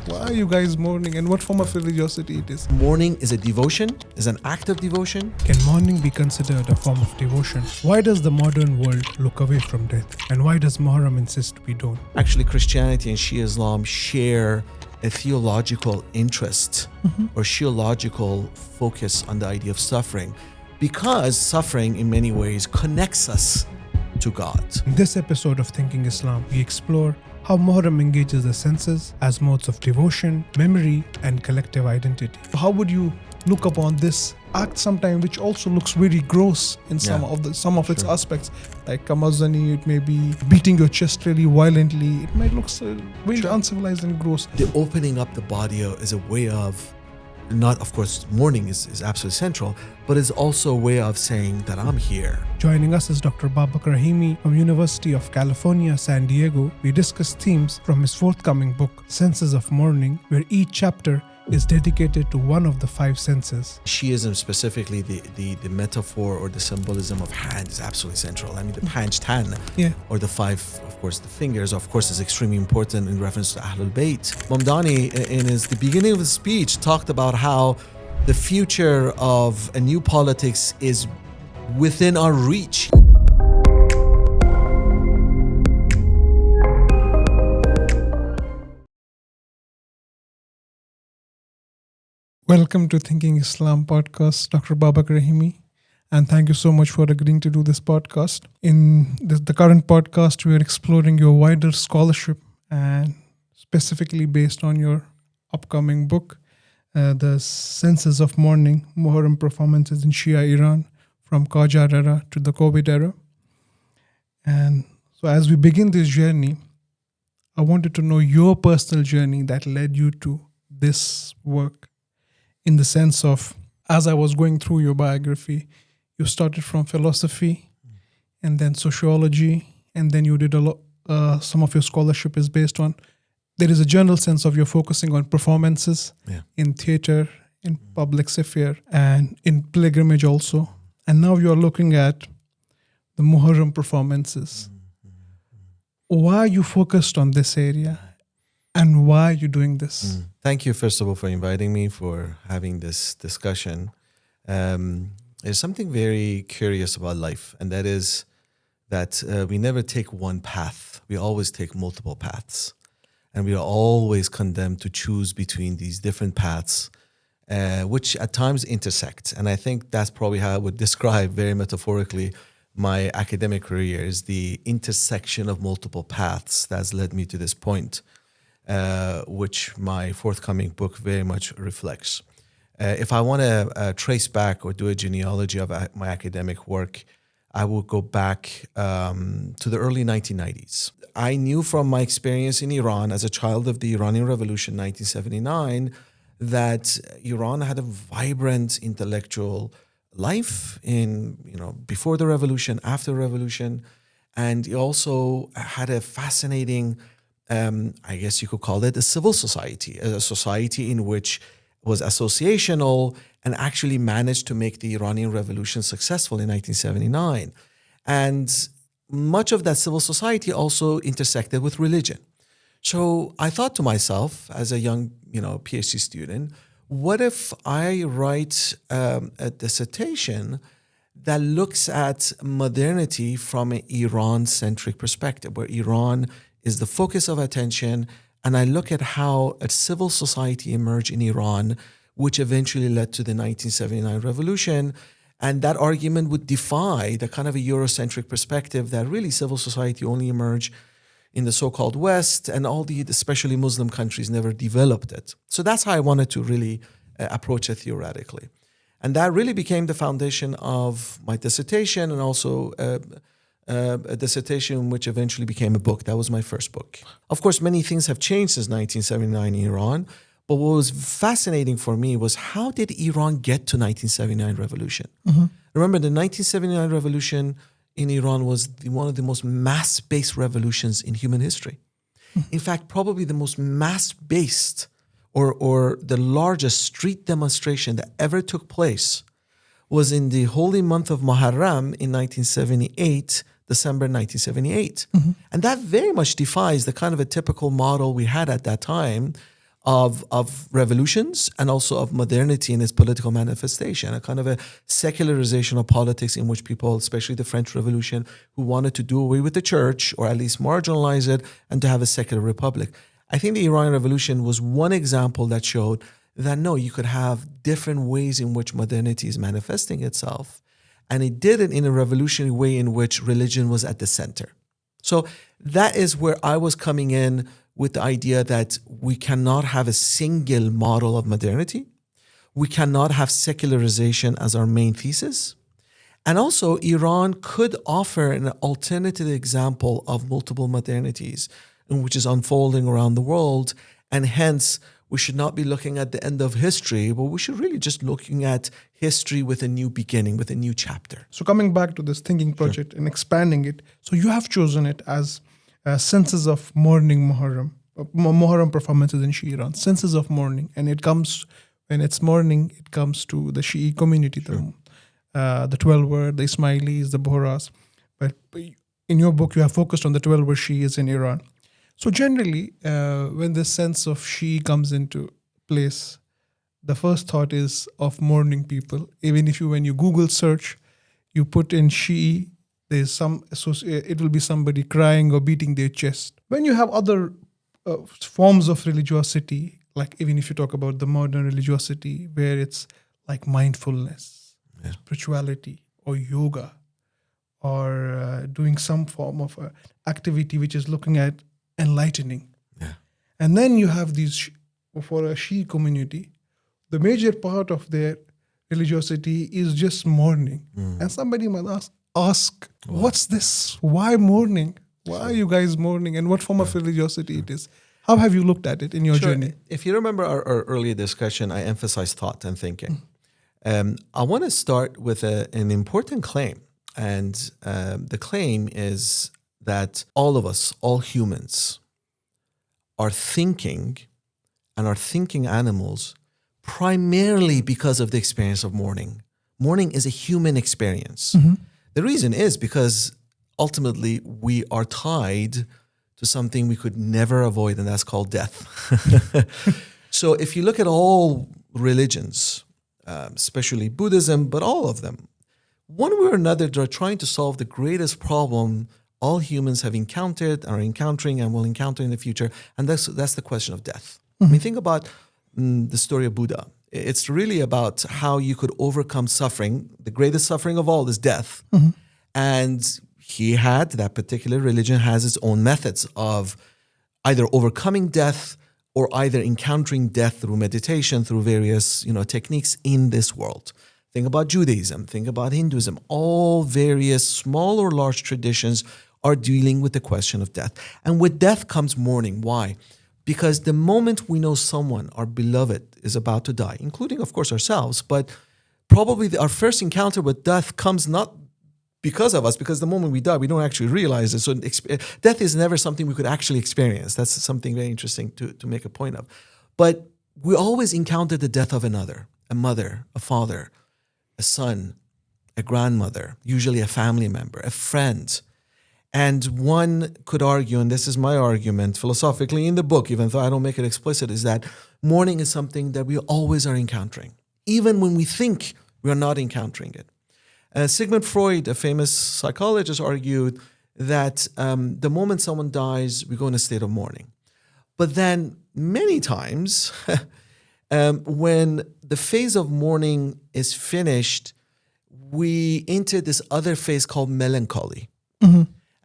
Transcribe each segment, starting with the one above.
Why are you guys mourning, and what form of religiosity it is? Mourning is a devotion, is an act of devotion. Can mourning be considered a form of devotion? Why does the modern world look away from death? And why does Muharram insist we don't? Actually, Christianity and Shia Islam share a theological interest or theological focus on the idea of suffering, because suffering in many ways connects us to God. In this episode of Thinking Islam, we explore how Muharram engages the senses as modes of devotion, memory, and collective identity. How would you look upon this act sometime, which also looks very gross in some of its aspects, like kamazani? It may be beating your chest really violently. It might look very uncivilized and gross. The opening up the body is a way of, not, of course, mourning is absolutely central, but it's also a way of saying that I'm here. Joining us is Dr. Babak Rahimi from University of California, San Diego. We discuss themes from his forthcoming book, Senses of Mourning, where each chapter is dedicated to one of the five senses. Shi'ism, specifically the metaphor or the symbolism of hand, is absolutely central. I mean, the Panj or the five, of course, the fingers, of course, is extremely important in reference to Ahlul Bayt. Mamdani, in the beginning of his speech, talked about how the future of a new politics is within our reach. Welcome to Thinking Islam podcast, Dr. Babak Rahimi, and thank you so much for agreeing to do this podcast. In the current podcast, we are exploring your wider scholarship, and specifically based on your upcoming book, the Senses of Mourning, Muharram Performances in Shia Iran, from Qajar era to the COVID era. And so as we begin this journey, I wanted to know your personal journey that led you to this work, in the sense of, as I was going through your biography, you started from philosophy and then sociology, and then you did some of your scholarship is based on, there is a general sense of you're focusing on performances in theater, in public sphere, and in pilgrimage also. And now you're looking at the Muharram performances. Why are you focused on this area? And why are you doing this? Thank you, first of all, for inviting me, for having this discussion. There's something very curious about life, and that is that we never take one path. We always take multiple paths. And we are always condemned to choose between these different paths, which at times intersect. And I think that's probably how I would describe, very metaphorically, my academic career, is the intersection of multiple paths that's led me to this point. Which my forthcoming book very much reflects. If I want to trace back or do a genealogy of my academic work, I will go back to the early 1990s. I knew from my experience in Iran as a child of the Iranian Revolution, 1979, that Iran had a vibrant intellectual life before the revolution, after the revolution, and it also had a fascinating, I guess you could call it a civil society, a society in which was associational and actually managed to make the Iranian Revolution successful in 1979. And much of that civil society also intersected with religion. So I thought to myself, as a young, PhD student, what if I write a dissertation that looks at modernity from an Iran-centric perspective, where Iran is the focus of attention, and I look at how a civil society emerged in Iran, which eventually led to the 1979 revolution, and that argument would defy the kind of a Eurocentric perspective that really civil society only emerged in the so-called West, and all especially Muslim countries, never developed it. So that's how I wanted to really approach it theoretically. And that really became the foundation of my dissertation, and also a dissertation which eventually became a book. That was my first book. Of course, many things have changed since 1979 in Iran, but what was fascinating for me was, how did Iran get to 1979 revolution? Remember, the 1979 revolution in Iran was one of the most mass-based revolutions in human history. In fact, probably the most mass-based or the largest street demonstration that ever took place was in the holy month of Muharram in 1978, December 1978. And that very much defies the kind of a typical model we had at that time of revolutions and also of modernity in its political manifestation, a kind of a secularization of politics in which people, especially the French Revolution, who wanted to do away with the church or at least marginalize it and to have a secular republic. I think the Iranian Revolution was one example that showed that no, you could have different ways in which modernity is manifesting itself. And it did it in a revolutionary way in which religion was at the center. So that is where I was coming in with the idea that we cannot have a single model of modernity. We cannot have secularization as our main thesis. And also, Iran could offer an alternative example of multiple modernities, which is unfolding around the world. And hence, we should not be looking at the end of history, but we should really just looking at history with a new beginning, with a new chapter. So coming back to this thinking project and expanding it, so you have chosen it as Senses of Mourning Muharram Performances in Iran, Senses of Mourning. And it comes, when it's mourning, it comes to the Shi'i community, the 12 word, the Ismailis, the Bohras. But in your book, you have focused on the 12 word Shi'as in Iran. So generally, when this sense of Shi'i comes into place, the first thought is of mourning people. Even if when you Google search, you put in Shi'i, there's some it will be somebody crying or beating their chest. When you have other forms of religiosity, like even if you talk about the modern religiosity, where it's like mindfulness, spirituality, or yoga, or doing some form of activity which is looking at enlightening. Yeah. And then you have these, for a Shi'i community, the major part of their religiosity is just mourning. And somebody might ask, what's this? Why mourning? Why are you guys mourning? And what form of religiosity it is? How have you looked at it in your journey? If you remember our earlier discussion, I emphasized thought and thinking. I want to start with an important claim. And the claim is that all of us, all humans, are thinking and are thinking animals primarily because of the experience of mourning. Mourning is a human experience. The reason is because ultimately we are tied to something we could never avoid, and that's called death. So if you look at all religions, especially Buddhism, but all of them, one way or another, they're trying to solve the greatest problem all humans have encountered, are encountering, and will encounter in the future, and that's the question of death. I mean, think about the story of Buddha. It's really about how you could overcome suffering. The greatest suffering of all is death. And that particular religion has its own methods of either overcoming death or either encountering death through meditation, through various techniques in this world. Think about Judaism, think about Hinduism. All various small or large traditions are dealing with the question of death. And with death comes mourning. Why? Because the moment we know someone, our beloved, is about to die, including, of course, ourselves, but probably our first encounter with death comes not because of us, because the moment we die, we don't actually realize it. So death is never something we could actually experience. That's something very interesting to make a point of. But we always encounter the death of another, a mother, a father, a son, a grandmother, usually a family member, a friend. And one could argue, and this is my argument philosophically in the book, even though I don't make it explicit, is that mourning is something that we always are encountering, even when we think we are not encountering it. Sigmund Freud, a famous psychologist, argued that the moment someone dies, we go in a state of mourning. But then many times, when the phase of mourning is finished, we enter this other phase called melancholy.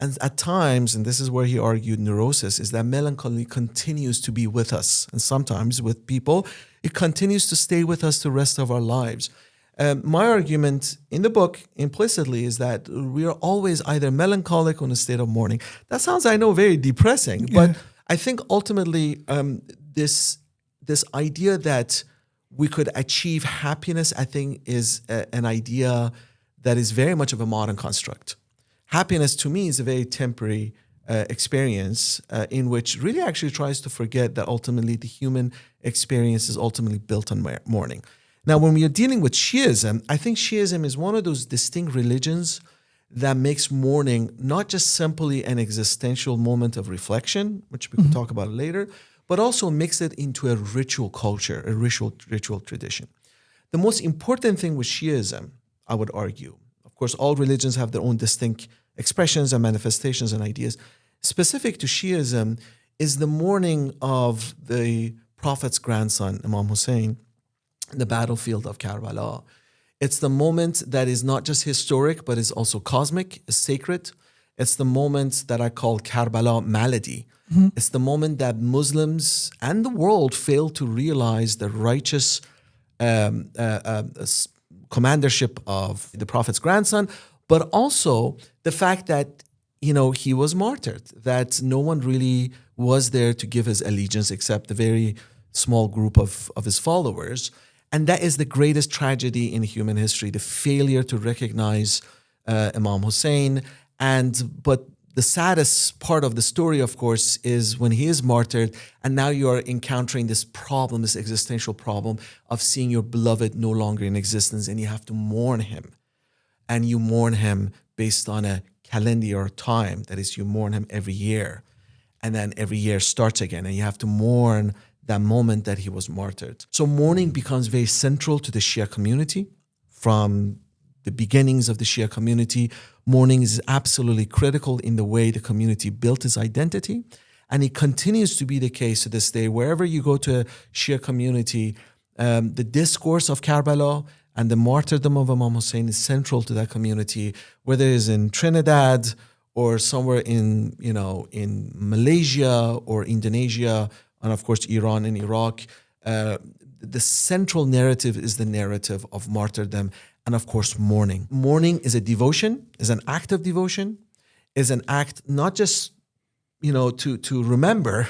And at times, and this is where he argued neurosis, is that melancholy continues to be with us. And sometimes with people, it continues to stay with us the rest of our lives. My argument in the book implicitly is that we are always either melancholic or in a state of mourning. That sounds, I know, very depressing, but I think ultimately this idea that we could achieve happiness, I think, is an idea that is very much of a modern construct. Happiness to me is a very temporary experience in which really actually tries to forget that ultimately the human experience is ultimately built on mourning. Now, when we are dealing with Shi'ism, I think Shi'ism is one of those distinct religions that makes mourning not just simply an existential moment of reflection, which we can talk about later, but also mix it into a ritual culture, a ritual tradition. The most important thing with Shi'ism, I would argue, of course, all religions have their own distinct expressions and manifestations and ideas. Specific to Shi'ism is the mourning of the Prophet's grandson, Imam Hussein, in the battlefield of Karbala. It's the moment that is not just historic, but is also cosmic, is sacred. It's the moment that I call Karbala malady. It's the moment that Muslims and the world fail to realize the righteous commandership of the Prophet's grandson, but also the fact that he was martyred, that no one really was there to give his allegiance except the very small group of his followers. And that is the greatest tragedy in human history, the failure to recognize Imam Hussein. But the saddest part of the story, of course, is when he is martyred, and now you are encountering this problem, this existential problem of seeing your beloved no longer in existence, and you have to mourn him. And you mourn him based on a calendar time. That is, you mourn him every year. And then every year starts again, and you have to mourn that moment that he was martyred. So mourning becomes very central to the Shia community. From the beginnings of the Shia community, mourning is absolutely critical in the way the community built its identity. And it continues to be the case to this day. Wherever you go to a Shia community, the discourse of Karbala and the martyrdom of Imam Hussein is central to that community, whether it's in Trinidad or somewhere in Malaysia or Indonesia, and of course Iran and Iraq. The central narrative is the narrative of martyrdom and of course mourning. Mourning is a devotion, is an act of devotion, is an act not just to remember,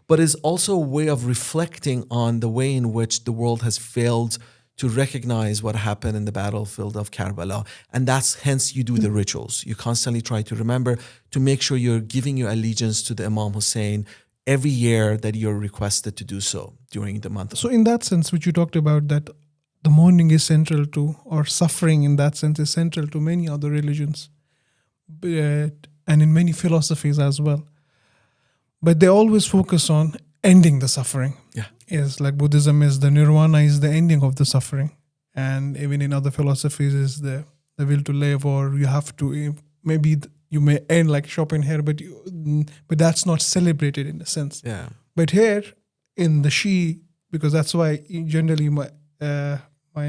but is also a way of reflecting on the way in which the world has failed to recognize what happened in the battlefield of Karbala. And that's hence you do the rituals. You constantly try to remember, to make sure you're giving your allegiance to the Imam Hussein every year that you're requested to do so during the month. So in that sense, which you talked about, that the mourning is central to, or suffering in that sense is central to many other religions, and in many philosophies as well. But they always focus on ending the suffering. Yeah. Is like Buddhism is the nirvana is the ending of the suffering. And even in other philosophies is the will to live, or you have to, maybe you may end like Schopenhauer, but that's not celebrated in a sense. Yeah. But here in the Shia, because that's why generally my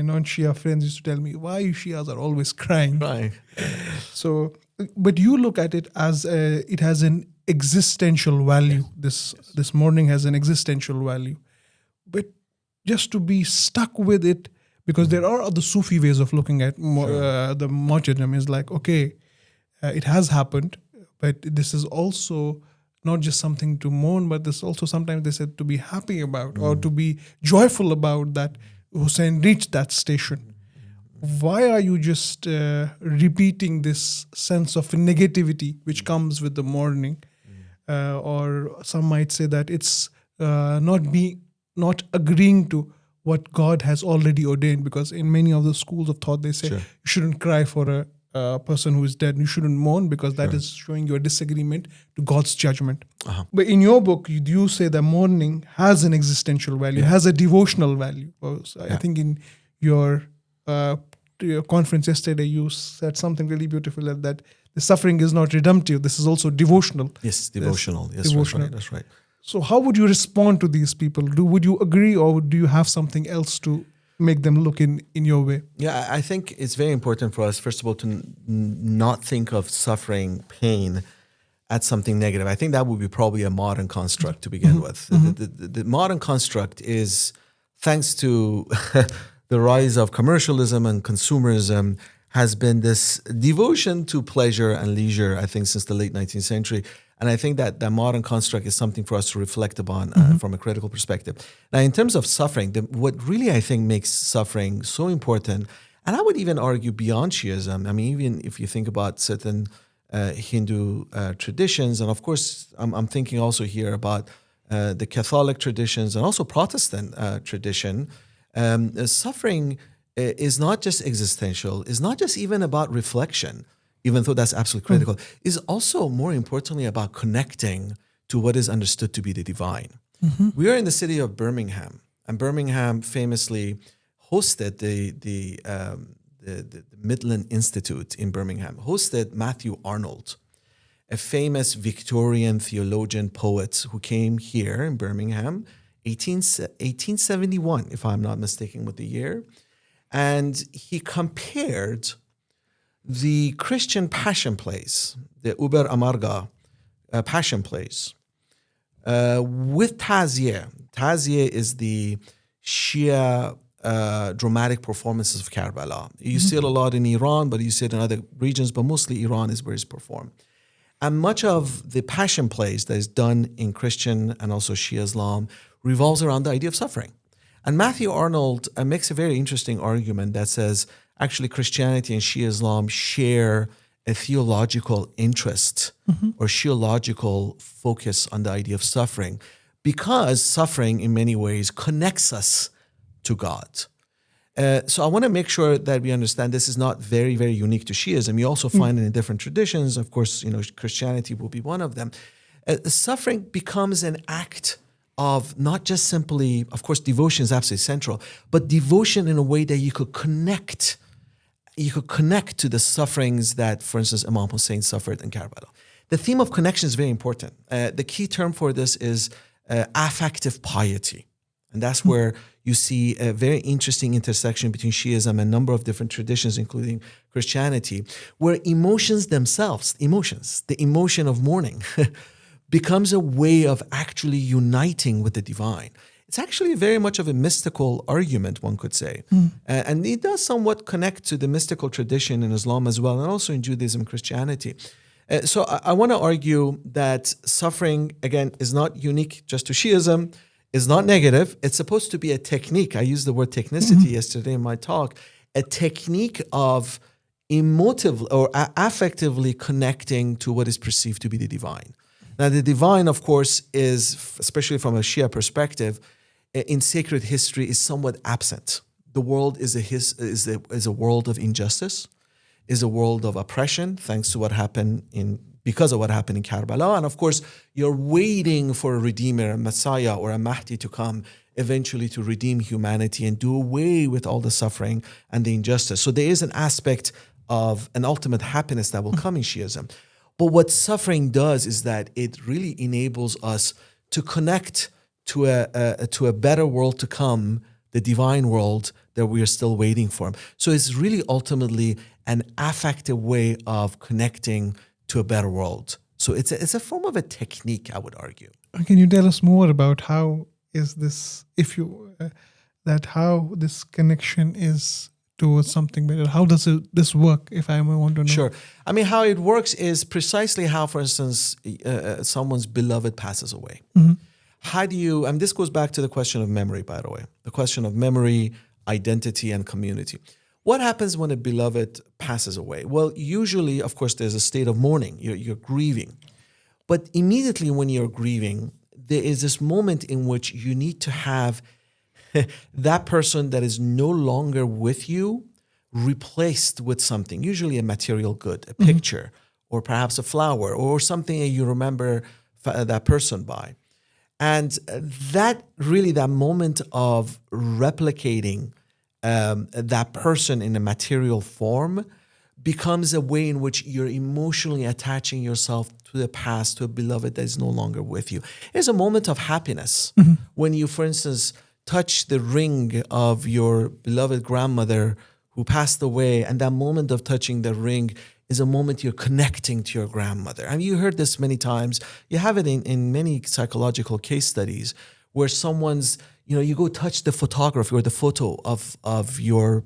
non-Shia friends used to tell me, why you Shias are always crying. Right. So, but you look at it as it has an existential value. This mourning has an existential value. But just to be stuck with it, because there are other Sufi ways of looking at the martyrdom, is like, okay, it has happened, but this is also not just something to mourn, but this also sometimes they said to be happy about or to be joyful about that Hussein reached that station. Why are you just repeating this sense of negativity which comes with the mourning? Or some might say that it's not agreeing to what God has already ordained, because in many of the schools of thought they say you shouldn't cry for a person who is dead. You shouldn't mourn because that is showing your disagreement to God's judgment. But in your book, you say that mourning has an existential value, has a devotional value. I think in your conference yesterday, you said something really beautiful, that the suffering is not redemptive. This is also devotional. Yes, devotional. Yes, devotional. That's right. So how would you respond to these people? Would you agree, or do you have something else to make them look in your way? Yeah, I think it's very important for us, first of all, to not think of suffering, pain, as something negative. I think that would be probably a modern construct to begin with. The modern construct is, thanks to the rise of commercialism and consumerism, has been this devotion to pleasure and leisure, I think, since the late 19th century. And I think that the modern construct is something for us to reflect upon from a critical perspective. Now, in terms of suffering, what really I think makes suffering so important, and I would even argue beyond Shiism, I mean, even if you think about certain Hindu traditions, and of course, I'm thinking also here about the Catholic traditions and also Protestant tradition, suffering is not just existential, is not just even about reflection, even though that's absolutely critical, is also more importantly about connecting to what is understood to be the divine. We are in the city of Birmingham, and Birmingham famously hosted the Midland Institute in Birmingham, hosted Matthew Arnold, a famous Victorian theologian poet who came here in Birmingham, 1871, if I'm not mistaken with the year. And he compared the Christian passion plays, the Uber Amarga passion plays, with Tazieh. Tazieh is the Shia dramatic performances of Karbala. You see it a lot in Iran, but you see it in other regions, but mostly Iran is where it's performed. And much of the passion plays that is done in Christian and also Shia Islam revolves around the idea of suffering. And Matthew Arnold makes a very interesting argument that says actually Christianity and Shia Islam share a theological interest or theological focus on the idea of suffering, because suffering in many ways connects us to God. So I want to make sure that we understand this is not very, very unique to Shiism. You also find it in different traditions. Of course, Christianity will be one of them. Suffering becomes an act of not just simply, of course, devotion is absolutely central, but devotion in a way that you could connect. You could connect to the sufferings that, for instance, Imam Hussein suffered in Karbala. The theme of connection is very important. The key term for this is affective piety. And that's where you see a very interesting intersection between Shiism and a number of different traditions, including Christianity, where emotions themselves, the emotion of mourning, becomes a way of actually uniting with the divine. It's actually very much of a mystical argument, one could say. And it does somewhat connect to the mystical tradition in Islam as well, and also in Judaism and Christianity. So I want to argue that suffering, again, is not unique just to Shiism, is not negative. It's supposed to be a technique. I used the word technicity yesterday in my talk, a technique of emotive or affectively connecting to what is perceived to be the divine. Now, the divine, of course, is, especially from a Shia perspective, in sacred history is somewhat absent. The world is a world of injustice, is a world of oppression, thanks to because of what happened in Karbala. And of course, you're waiting for a redeemer, a Messiah or a Mahdi to come eventually to redeem humanity and do away with all the suffering and the injustice. So there is an aspect of an ultimate happiness that will come in Shiism. But what suffering does is that it really enables us to connect to a better world to come, the divine world that we are still waiting for. So it's really ultimately an affective way of connecting to a better world. So it's a form of a technique, I would argue. Can you tell us more about how is this, how this connection is towards something better? How does this work, if I want to know? Sure. I mean, how it works is precisely how, for instance, someone's beloved passes away. How do you, and this goes back to the question of memory, by the way, the question of memory, identity, and community. What happens when a beloved passes away? Well, usually, of course, there's a state of mourning. You're grieving. But immediately when you're grieving, there is this moment in which you need to have that person that is no longer with you replaced with something, usually a material good, a picture, or perhaps a flower, or something that you remember that person by. And that moment of replicating that person in a material form becomes a way in which you're emotionally attaching yourself to the past, to a beloved that is no longer with you. It's a moment of happiness when you, for instance, touch the ring of your beloved grandmother who passed away, and that moment of touching the ring is a moment you're connecting to your grandmother. I mean, you heard this many times. You have it in many psychological case studies where someone's, you go touch the photography or the photo of your,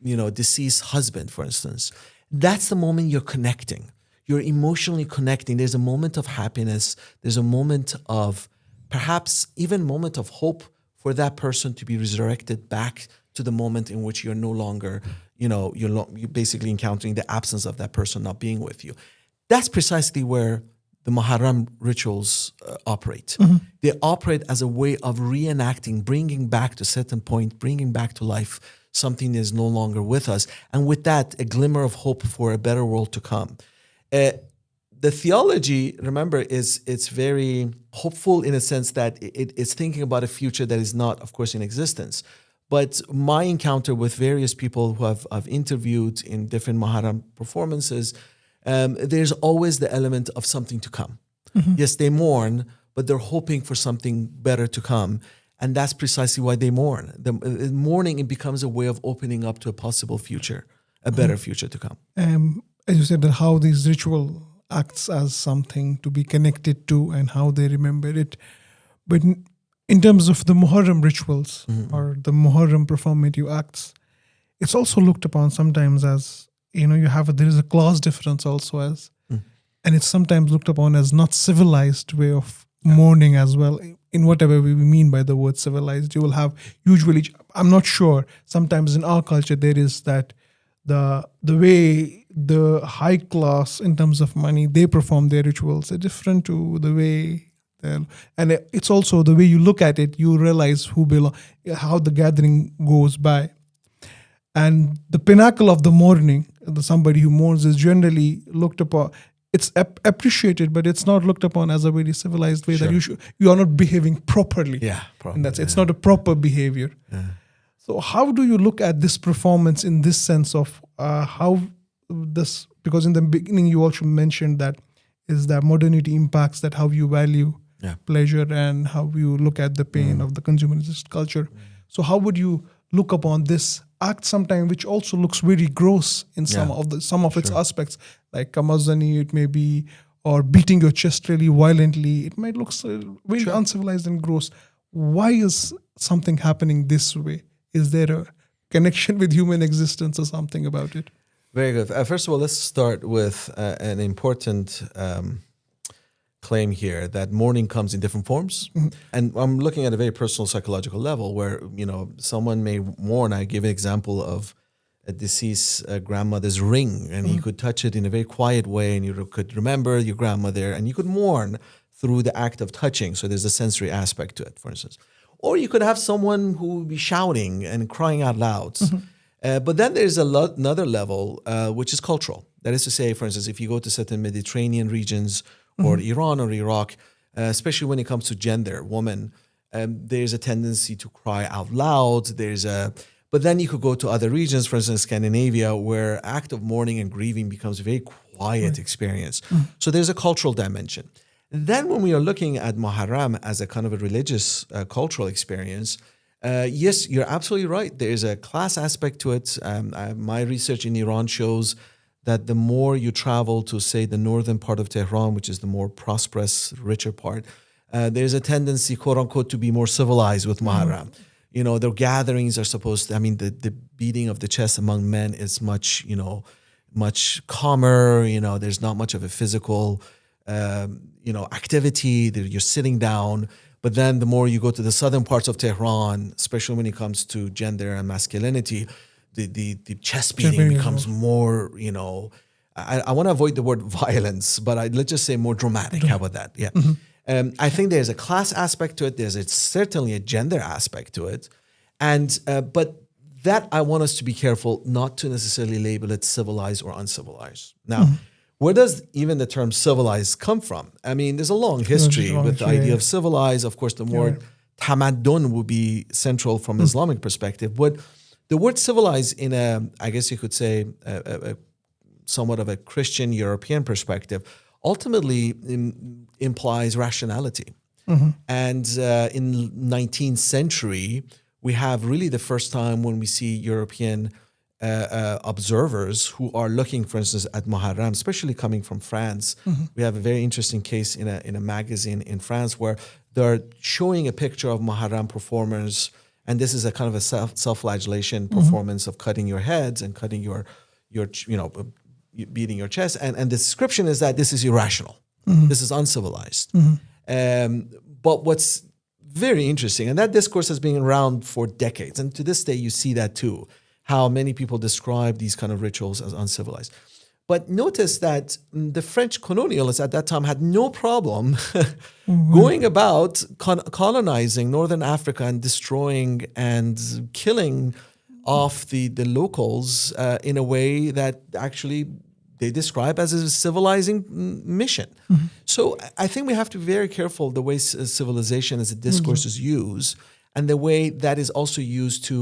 deceased husband, for instance. That's the moment you're connecting. You're emotionally connecting. There's a moment of happiness. There's a moment of perhaps even moment of hope for that person to be resurrected back to the moment in which you're no longer, you're basically encountering the absence of that person not being with you. That's precisely where the Muharram rituals operate. They operate as a way of reenacting, bringing back to a certain point, bringing back to life something that is no longer with us. And with that, a glimmer of hope for a better world to come. the theology, remember, it's very hopeful in a sense that it's thinking about a future that is not, of course, in existence. But my encounter with various people who I've interviewed in different Muharram performances, there's always the element of something to come. Yes, they mourn, but they're hoping for something better to come. And that's precisely why they mourn. The mourning, it becomes a way of opening up to a possible future, a better future to come. As you said, that how these ritual acts as something to be connected to and how they remember it. But in terms of the Muharram rituals or the Muharram performative acts, it's also looked upon sometimes as, there is a class difference also as, and it's sometimes looked upon as not civilized way of mourning as well. In whatever we mean by the word civilized, you will have usually, I'm not sure, sometimes in our culture there is that the way the high class in terms of money, they perform their rituals are different to the way, and it's also the way you look at it, you realize how the gathering goes by. And the pinnacle of the mourning, somebody who mourns is generally looked upon, it's appreciated, but it's not looked upon as a very civilized way, that you are not behaving properly. And it's not a proper behavior. So how do you look at this performance in this sense of how this, because in the beginning you also mentioned that is that modernity impacts that how you value pleasure and how you look at the pain of the consumerist culture. So how would you look upon this act sometimes, which also looks very gross in some of its aspects, like kamazani, it may be, or beating your chest really violently. It might look very uncivilized and gross. Why is something happening this way? Is there a connection with human existence or something about it? Very good. First of all, let's start with an important claim here that mourning comes in different forms. And I'm looking at a very personal psychological level where, someone may mourn. I give an example of a deceased grandmother's ring, and you could touch it in a very quiet way, and you could remember your grandmother, and you could mourn through the act of touching. So there's a sensory aspect to it, for instance. Or you could have someone who would be shouting and crying out loud. But then there's another level, which is cultural. That is to say, for instance, if you go to certain Mediterranean regions or Iran or Iraq, especially when it comes to gender, woman, there's a tendency to cry out loud. But then you could go to other regions, for instance, Scandinavia, where act of mourning and grieving becomes a very quiet experience. So there's a cultural dimension. Then when we are looking at Muharram as a kind of a religious cultural experience, yes, you're absolutely right. There is a class aspect to it. My research in Iran shows that the more you travel to, say, the northern part of Tehran, which is the more prosperous, richer part, there's a tendency, quote unquote, to be more civilized with Muharram. Their gatherings are supposed to, the beating of the chest among men is much calmer. There's not much of a physical activity. You're sitting down. But then the more you go to the southern parts of Tehran, especially when it comes to gender and masculinity, the chest beating becomes more, I want to avoid the word violence, but let's just say more dramatic. How about that? Yeah. I think there's a class aspect to it. There's certainly a gender aspect to it. But that I want us to be careful not to necessarily label it civilized or uncivilized. Now, where does even the term civilized come from? There's a long history with the idea of civilized. Of course, the word tamaddun would be central from Islamic perspective. But the word civilized in I guess you could say, somewhat of a Christian European perspective, ultimately implies rationality. And in 19th century, we have really the first time when we see European observers who are looking, for instance, at Muharram, especially coming from France. We have a very interesting case in a magazine in France where they're showing a picture of Muharram performers, and this is a kind of a self-flagellation performance of cutting your heads and cutting your beating your chest, and the description is that this is irrational, this is uncivilized. But what's very interesting, and that discourse has been around for decades, and to this day you see that too, how many people describe these kind of rituals as uncivilized. But notice that the French colonialists at that time had no problem going about colonizing Northern Africa and destroying and killing off the locals in a way that actually they describe as a civilizing mission. So I think we have to be very careful the way civilization as a discourse is used, and the way that is also used to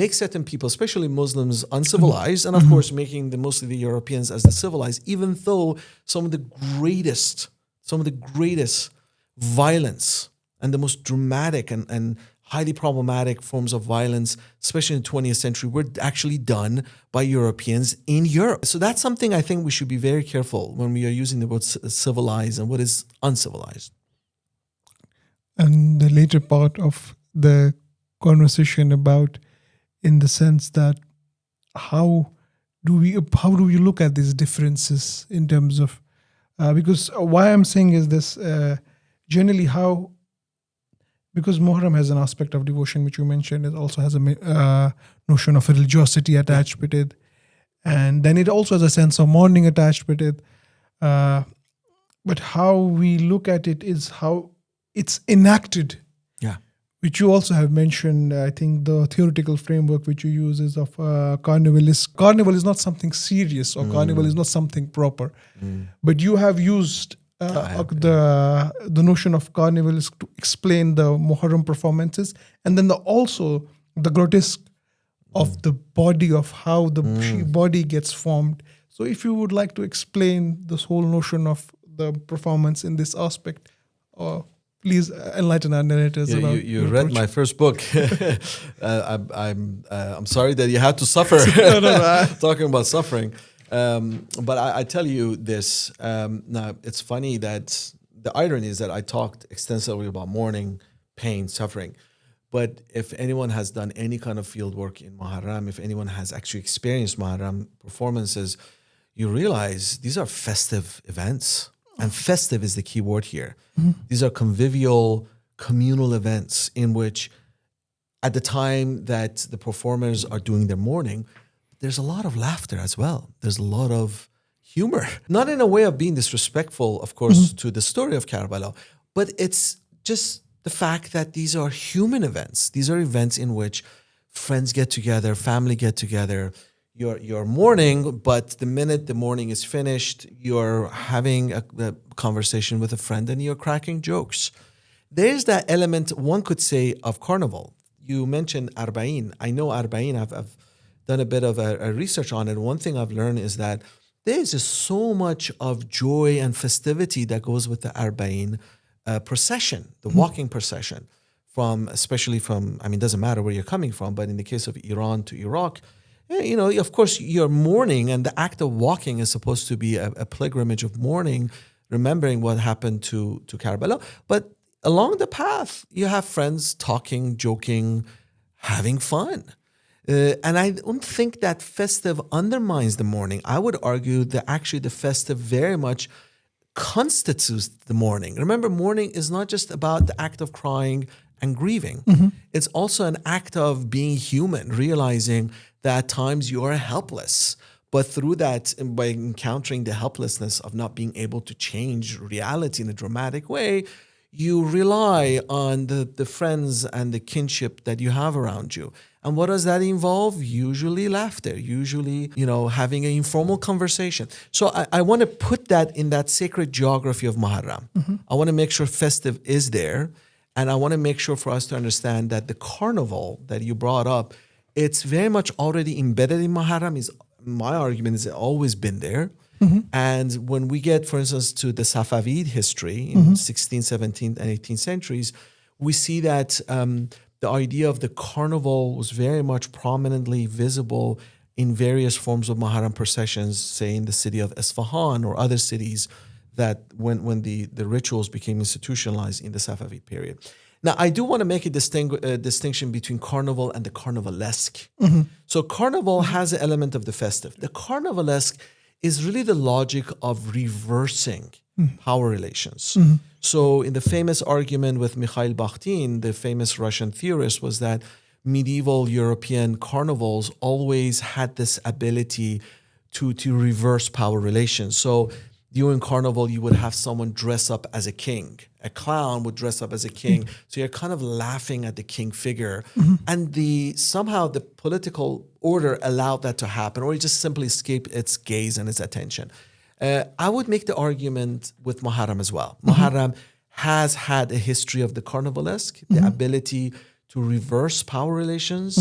make certain people, especially Muslims, uncivilized, and of course making mostly the Europeans as the civilized, even though some of the greatest violence and the most dramatic and highly problematic forms of violence, especially in the 20th century, were actually done by Europeans in Europe. So that's something I think we should be very careful when we are using the word civilized and what is uncivilized. And the later part of the conversation about, in the sense that how do we look at these differences in terms of because why I'm saying is this generally how, because Muharram has an aspect of devotion which you mentioned, it also has a notion of religiosity attached with it, and then it also has a sense of mourning attached with it, but how we look at it is how it's enacted, which you also have mentioned. I think the theoretical framework which you use is of carnival is not something serious, or carnival is not something proper, but you have used the notion of carnival is to explain the Muharram performances, and then also the grotesque of the body, of how the body gets formed. So if you would like to explain this whole notion of the performance in this aspect, please enlighten our narrators about you read my first book. I'm sorry that you had to suffer. Talking about suffering. But I tell you this, now it's funny that the irony is that I talked extensively about mourning, pain, suffering. But if anyone has done any kind of field work in Muharram, if anyone has actually experienced Muharram performances, you realize these are festive events. And festive is the key word here. These are convivial, communal events in which at the time that the performers are doing their mourning, there's a lot of laughter as well. There's a lot of humor. Not in a way of being disrespectful, of course, to the story of Karbala, but it's just the fact that these are human events. These are events in which friends get together, family get together. You're mourning, but the minute the mourning is finished, you're having a conversation with a friend and you're cracking jokes. There's that element, one could say, of carnival. You mentioned Arba'in. I know Arba'in. I've done a bit of a research on it. One thing I've learned is that there's just so much of joy and festivity that goes with the Arba'in procession, the walking procession, especially from, it doesn't matter where you're coming from, but in the case of Iran to Iraq, of course, you're mourning, and the act of walking is supposed to be a pilgrimage of mourning, remembering what happened to Karbala. But along the path, you have friends talking, joking, having fun. And I don't think that festive undermines the mourning. I would argue that actually the festive very much constitutes the mourning. Remember, mourning is not just about the act of crying and grieving. It's also an act of being human, realizing that at times you are helpless. But through that, by encountering the helplessness of not being able to change reality in a dramatic way, you rely on the friends and the kinship that you have around you. And what does that involve? Usually laughter, usually, having an informal conversation. So I want to put that in that sacred geography of Muharram. I want to make sure festive is there. And I want to make sure for us to understand that the carnival that you brought up, it's very much already embedded in Muharram. My argument is it's always been there. And when we get, for instance, to the Safavid history in 16th, 17th, and 18th centuries, we see that the idea of the carnival was very much prominently visible in various forms of Muharram processions, say in the city of Isfahan or other cities that when the rituals became institutionalized in the Safavid period. Now, I do want to make a distinction between carnival and the carnivalesque. So carnival has an element of the festive. The carnivalesque is really the logic of reversing power relations. So in the famous argument with Mikhail Bakhtin, the famous Russian theorist, was that medieval European carnivals always had this ability to reverse power relations. So during Carnival, you would have someone dress up as a king. A clown would dress up as a king. So you're kind of laughing at the king figure. And somehow the political order allowed that to happen, or it just simply escaped its gaze and its attention. I would make the argument with Muharram as well. Muharram has had a history of the carnivalesque, the ability to reverse power relations,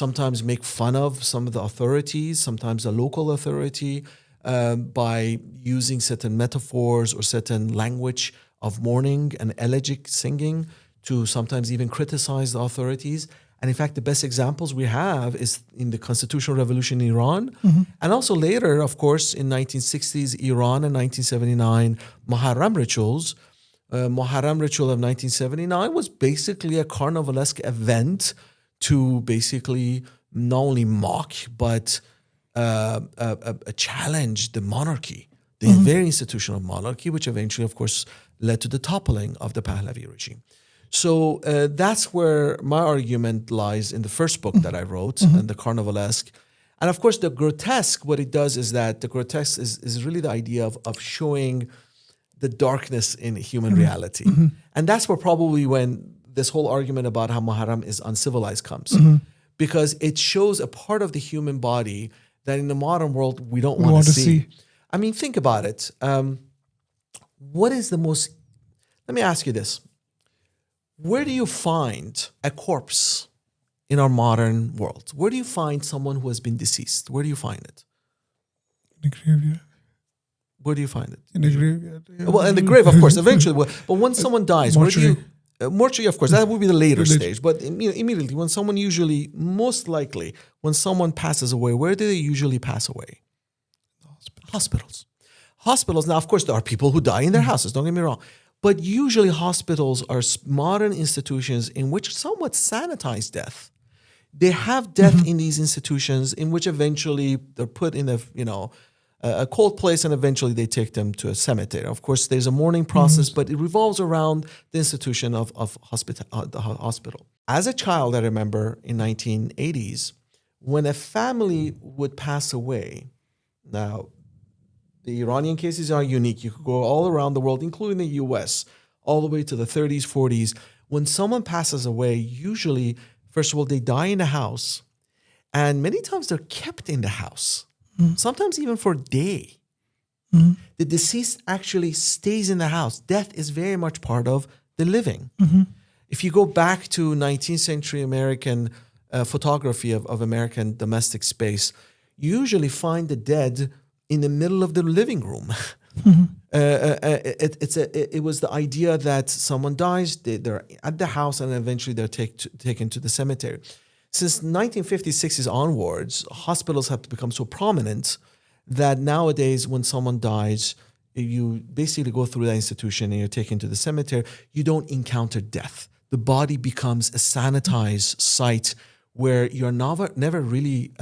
sometimes make fun of some of the authorities, sometimes the local authority, by using certain metaphors or certain language of mourning and elegiac singing to sometimes even criticize the authorities. And in fact, the best examples we have is in the constitutional revolution in Iran. And also later, of course, in 1960s Iran and 1979 Muharram rituals. Muharram ritual of 1979 was basically a carnivalesque event to basically not only mock, but challenge the monarchy, the very institution of monarchy, which eventually, of course, led to the toppling of the Pahlavi regime. So that's where my argument lies in the first book that I wrote, and the carnivalesque. And of course, the grotesque, what it does is that the grotesque is really the idea of showing the darkness in human reality. And that's where probably when this whole argument about how Muharram is uncivilized comes. Because it shows a part of the human body that in the modern world we don't want to see. I mean, think about it. What is the most... Let me ask you this. Where do you find a corpse in our modern world? Where do you find someone who has been deceased? Where do you find it? In the graveyard. Where do you find it? In the graveyard. Yeah. Well, in the grave, of course, eventually. But when someone dies, where do you... mortuary, of course, that would be the later stage. But immediately, when someone usually, most likely, when someone passes away, where do they usually pass away? Hospitals. Hospitals. Now, of course, there are people who die in their houses, don't get me wrong. But usually hospitals are modern institutions in which somewhat sanitize death. They have death in these institutions in which eventually they're put in a cold place, and eventually they take them to a cemetery. Of course, there's a mourning process, but it revolves around the institution of the hospital. As a child, I remember in 1980s, when a family would pass away. Now, the Iranian cases are unique. You could go all around the world, including the US, all the way to the 30s, 40s. When someone passes away, usually, first of all, they die in the house, and many times they're kept in the house. Sometimes even for a day. The deceased actually stays in the house. Death is very much part of the living. If you go back to 19th century American photography of American domestic space, you usually find the dead in the middle of the living room. It was the idea that someone dies, they're at the house, and eventually they're taken to the cemetery. Since 1950s, 60s onwards, hospitals have become so prominent that nowadays when someone dies, you basically go through that institution and you're taken to the cemetery. You don't encounter death. The body becomes a sanitized site where you're never really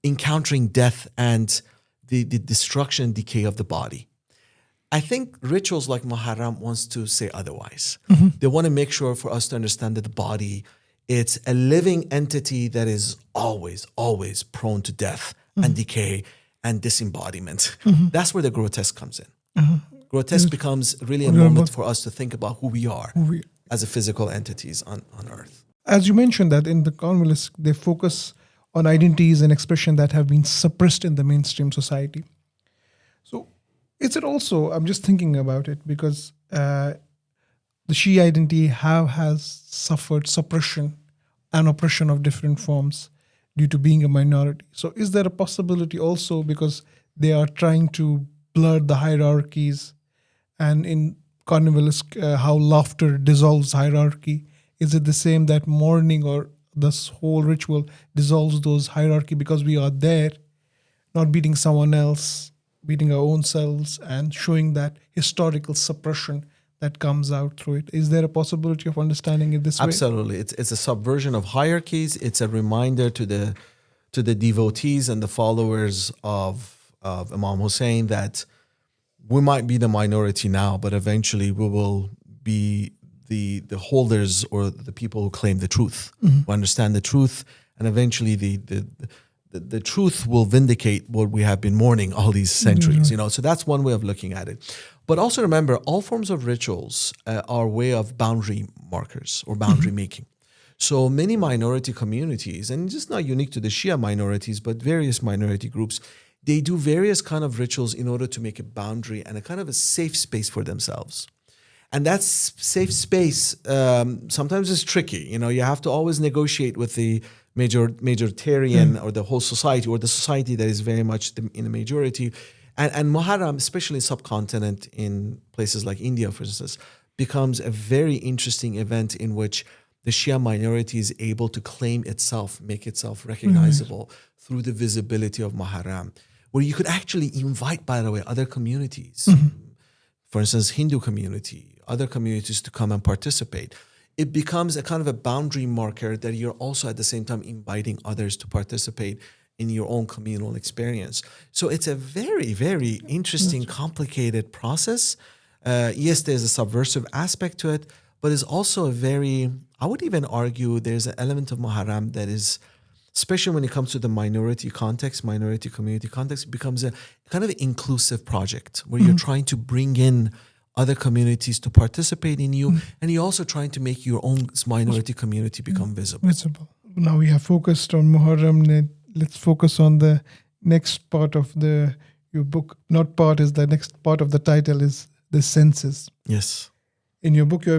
encountering death and the destruction and decay of the body. I think rituals like Muharram wants to say otherwise. They want to make sure for us to understand that the body, it's a living entity that is always, always prone to death and decay and disembodiment. That's where the grotesque comes in. Grotesque becomes really a moment for us to think about who we are as a physical entities on Earth. As you mentioned that in the carnivalesque, they focus on identities and expression that have been suppressed in the mainstream society. So is it also, I'm just thinking about it, because the Shia identity has suffered suppression and oppression of different forms due to being a minority. So is there a possibility also, because they are trying to blur the hierarchies, and in carnivalesque, how laughter dissolves hierarchy? Is it the same that mourning or this whole ritual dissolves those hierarchy because we are there, not beating someone else, beating our own selves, and showing that historical suppression that comes out through it? Is there a possibility of understanding it this way? Absolutely. It's a subversion of hierarchies. It's a reminder to the devotees and the followers of Imam Hussein that we might be the minority now, but eventually we will be the holders or the people who claim the truth, who understand the truth, and eventually the the truth will vindicate what we have been mourning all these centuries. So that's one way of looking at it. But also remember, all forms of rituals are a way of boundary markers or boundary making. So many minority communities, and it's just not unique to the Shia minorities, but various minority groups, they do various kind of rituals in order to make a boundary and a kind of a safe space for themselves. And that safe space sometimes is tricky. You have to always negotiate with the majoritarian or the whole society, or the society that is very much in the majority. And Muharram, especially subcontinent in places like India, for instance, becomes a very interesting event in which the Shia minority is able to claim itself, make itself recognizable through the visibility of Muharram, where you could actually invite, by the way, other communities, for instance, Hindu community, other communities to come and participate. It becomes a kind of a boundary marker that you're also at the same time inviting others to participate in your own communal experience. So it's a very, very interesting, complicated process. Yes, there's a subversive aspect to it, but it's also a very, I would even argue there's an element of Muharram that is, especially when it comes to the minority context, minority community context, it becomes a kind of inclusive project where you're trying to bring in other communities to participate in you, and you're also trying to make your own minority community become visible. Now we have focused on Muharram. Let's focus on the next part of your book. Not part is the next part of the title is the senses. Yes. In your book, your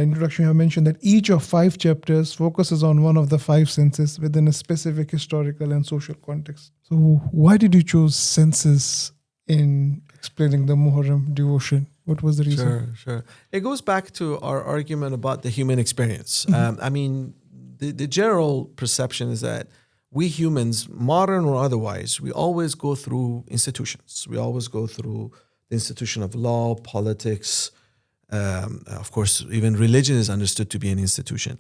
introduction, you have mentioned that each of 5 chapters focuses on one of the 5 senses within a specific historical and social context. So why did you choose senses in explaining the Muharram devotion? What was the reason? Sure. It goes back to our argument about the human experience. I mean, the general perception is that we humans, modern or otherwise, we always go through institutions. We always go through the institution of law, politics. Of course, even religion is understood to be an institution.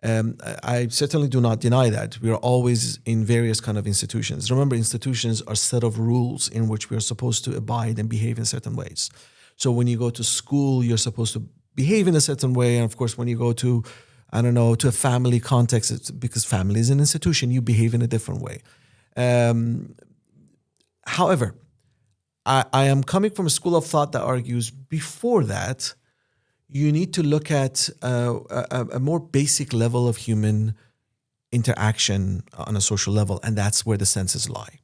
I certainly do not deny that. We are always in various kind of institutions. Remember, institutions are a set of rules in which we are supposed to abide and behave in certain ways. So when you go to school, you're supposed to behave in a certain way. And of course, when you go to, to a family context, it's because family is an institution, you behave in a different way. However, I am coming from a school of thought that argues before that, you need to look at a more basic level of human interaction on a social level, and that's where the senses lie.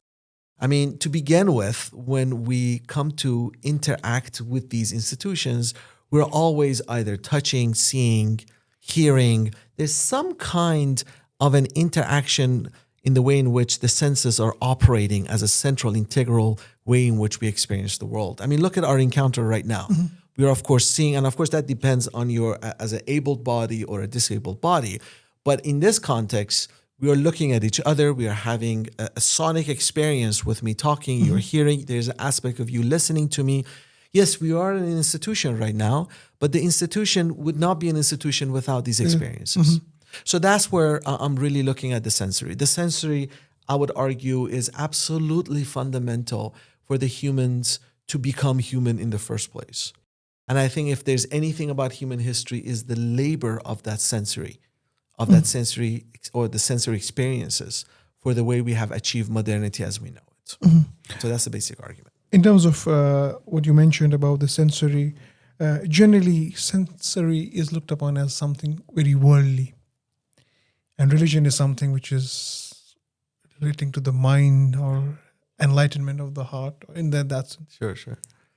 I mean, to begin with, when we come to interact with these institutions, we're always either touching, seeing, hearing. There's some kind of an interaction in the way in which the senses are operating as a central, integral way in which we experience the world. I mean, look at our encounter right now. We are, of course, seeing, and of course, that depends on your as an abled body or a disabled body. But in this context, we are looking at each other. We are having a sonic experience with me talking. You're hearing. There's an aspect of you listening to me. Yes, we are in an institution right now, but the institution would not be an institution without these experiences. So that's where I'm really looking at the sensory. The sensory, I would argue, is absolutely fundamental for the humans to become human in the first place. And I think if there's anything about human history is the labor of that sensory, or the sensory experiences for the way we have achieved modernity as we know it. So that's the basic argument. In terms of what you mentioned about the sensory, generally sensory is looked upon as something very worldly. And religion is something which is relating to the mind or enlightenment of the heart in that sense. Sure.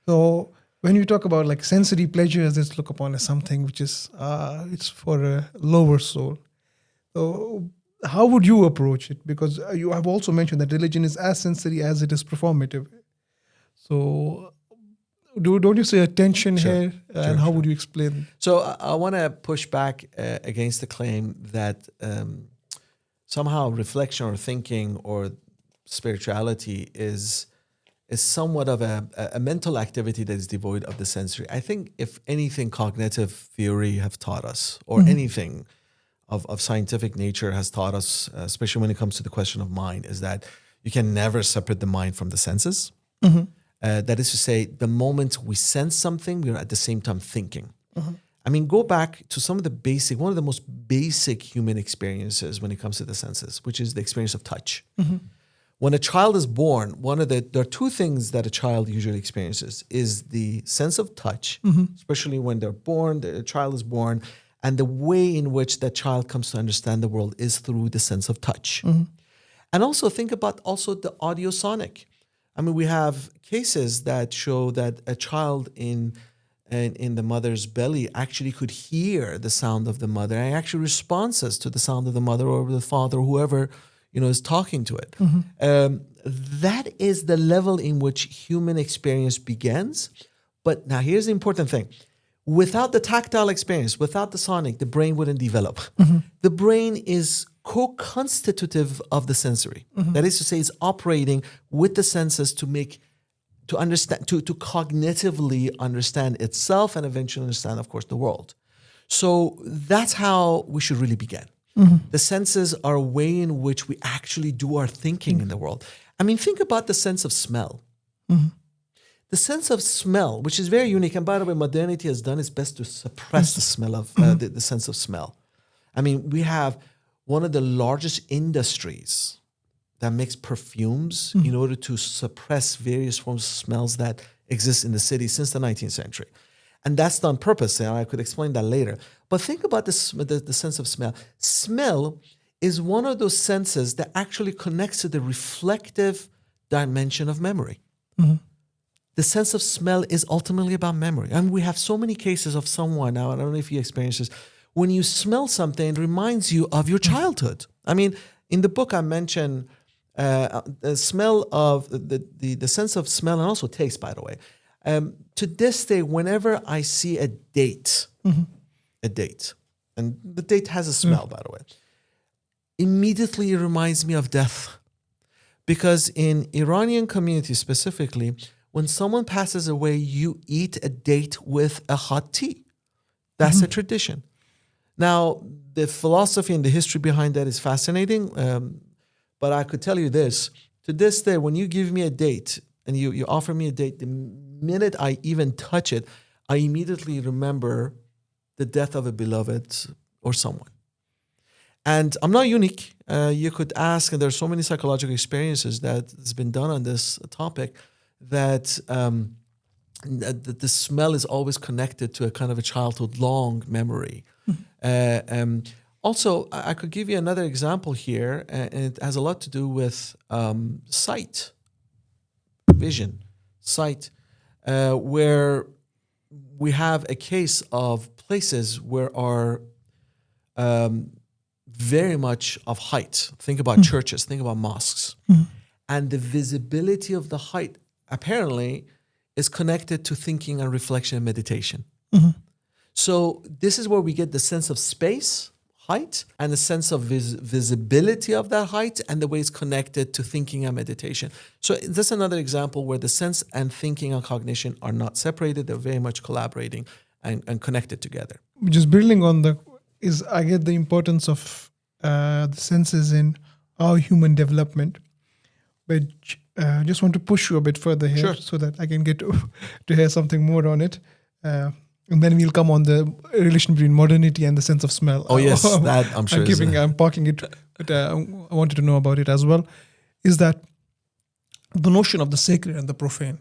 So when you talk about like sensory pleasures, it's looked upon as something which is it's for a lower soul. So how would you approach it? Because you have also mentioned that religion is as sensory as it is performative. So don't you see a tension here? And how would you explain? So I want to push back against the claim that somehow reflection or thinking or spirituality is somewhat of a mental activity that is devoid of the sensory. I think if anything cognitive theory have taught us, or anything of scientific nature has taught us, especially when it comes to the question of mind, is that you can never separate the mind from the senses. That is to say, the moment we sense something, we are at the same time thinking. I mean, go back to some of the one of the most basic human experiences when it comes to the senses, which is the experience of touch. when a child is born, there are two things that a child usually experiences is the sense of touch, especially when they're born, the child is born, and the way in which that child comes to understand the world is through the sense of touch. And also think about also the audiosonic. I mean, we have cases that show that a child in the mother's belly actually could hear the sound of the mother and actually responses to the sound of the mother or the father, or whoever is talking to it. That is the level in which human experience begins. But now here's the important thing. Without the tactile experience, without the sonic, the brain wouldn't develop. The brain is co-constitutive of the sensory. That is to say, it's operating with the senses to understand, to cognitively understand itself and eventually understand, of course, the world. So that's how we should really begin. The senses are a way in which we actually do our thinking in the world. I mean, think about the sense of smell. The sense of smell, which is very unique, and by the way, modernity has done its best to suppress the smell of the sense of smell. I mean, we have one of the largest industries that makes perfumes in order to suppress various forms of smells that exist in the city since the 19th century. And that's done on purpose, and I could explain that later. But think about the sense of smell. Smell is one of those senses that actually connects to the reflective dimension of memory. The sense of smell is ultimately about memory. I mean, we have so many cases of someone, now I don't know if you experience this, when you smell something, it reminds you of your childhood. I mean, in the book I mentioned the smell of, the sense of smell and also taste, by the way. To this day, whenever I see a date, and the date has a smell, by the way, immediately it reminds me of death. Because in Iranian community specifically, when someone passes away, you eat a date with a hot tea. That's a tradition. Now, the philosophy and the history behind that is fascinating, but I could tell you this. To this day, when you give me a date and you offer me a date, the minute I even touch it, I immediately remember the death of a beloved or someone. And I'm not unique. You could ask, and there's so many psychological experiences that has been done on this topic, that the smell is always connected to a kind of a childhood long memory. Also, I could give you another example here, and it has a lot to do with sight, vision, sight, where we have a case of places where are very much of height. Think about churches, think about mosques. And the visibility of the height apparently is connected to thinking and reflection and meditation. So this is where we get the sense of space, height, and the sense of visibility of that height and the way it's connected to thinking and meditation. So that's another example where the sense and thinking and cognition are not separated. They're very much collaborating and connected together. Just building on I get the importance of the senses in our human development, but just want to push you a bit further here so that I can get to hear something more on it. And then we'll come on the relation between modernity and the sense of smell. Oh, yes, that I'm sure. I'm parking it, but I wanted to know about it as well. Is that the notion of the sacred and the profane?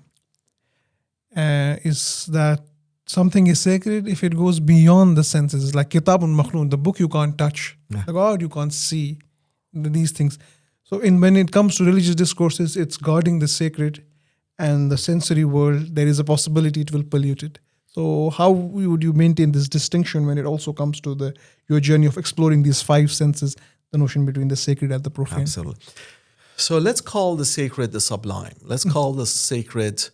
Is that something is sacred if it goes beyond the senses? Like Kitabun Makhnun, the book you can't touch, the God you can't see, these things. So when it comes to religious discourses, it's guarding the sacred and the sensory world. There is a possibility it will pollute it. So how would you maintain this distinction when it also comes to your journey of exploring these five senses, the notion between the sacred and the profane? Absolutely. So let's call the sacred the sublime. Let's call the sacred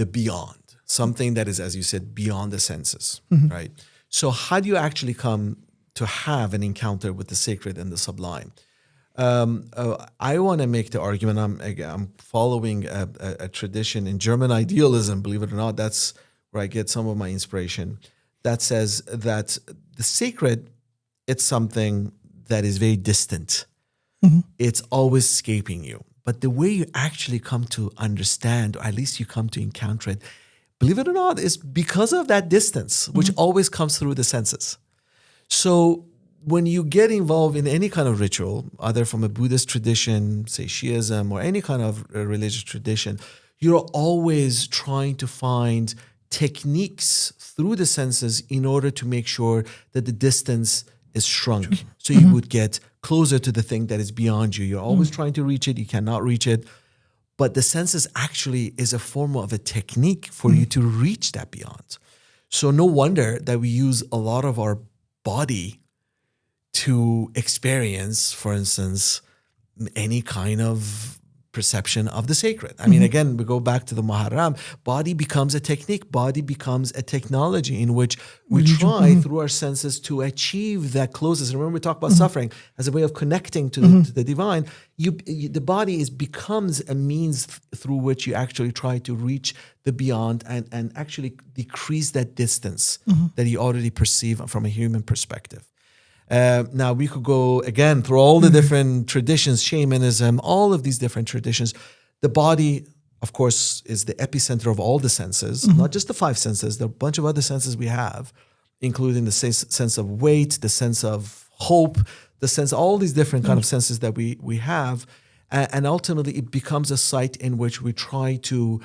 the beyond, something that is, as you said, beyond the senses, right? So how do you actually come to have an encounter with the sacred and the sublime? I want to make the argument, I'm following a tradition in German idealism, believe it or not, that's where I get some of my inspiration, that says that the sacred, it's something that is very distant. It's always escaping you. But the way you actually come to understand, or at least you come to encounter it, believe it or not, is because of that distance, which always comes through the senses. So when you get involved in any kind of ritual, either from a Buddhist tradition, say Shi'ism, or any kind of religious tradition, you're always trying to find techniques through the senses in order to make sure that the distance is shrunk. So you would get closer to the thing that is beyond you. You're always trying to reach it. You cannot reach it. But the senses actually is a form of a technique for you to reach that beyond. So no wonder that we use a lot of our body to experience, for instance, any kind of perception of the sacred. I mean, again, we go back to the Muharram. Body becomes a technique. Body becomes a technology in which we try through our senses to achieve that closeness. Remember, we talk about suffering as a way of connecting to the divine. The body becomes a means through which you actually try to reach the beyond and actually decrease that distance that you already perceive from a human perspective. Now we could go again through all the different traditions, shamanism, all of these different traditions. The body, of course, is the epicenter of all the senses, not just the five senses. There are a bunch of other senses we have, including the sense of weight, the sense of hope, the sense, all these different kind of senses that we have. And ultimately it becomes a site in which we try to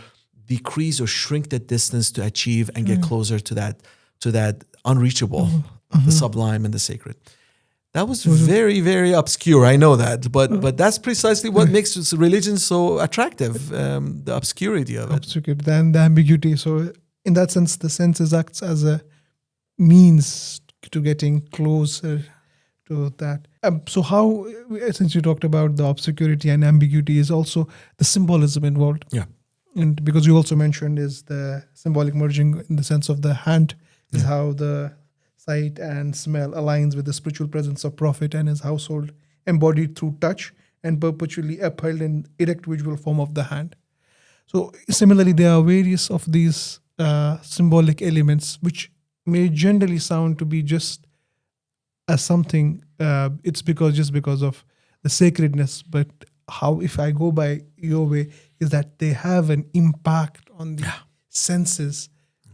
decrease or shrink the distance to achieve and get closer to that unreachable, the sublime and the sacred. That was very, very obscure. I know that, but that's precisely what makes religion so attractive. The obscurity of it. Obscurity and the ambiguity. So in that sense, the senses acts as a means to getting closer to that. So how, since you talked about the obscurity and ambiguity, is also the symbolism involved. Yeah. And because you also mentioned is the symbolic merging in the sense of the hand is how the sight and smell aligns with the spiritual presence of Prophet and his household, embodied through touch and perpetually upheld in erect visual form of the hand. So similarly, there are various of these symbolic elements which may generally sound to be just as something, it's because of the sacredness, but how, if I go by your way, is that they have an impact on the senses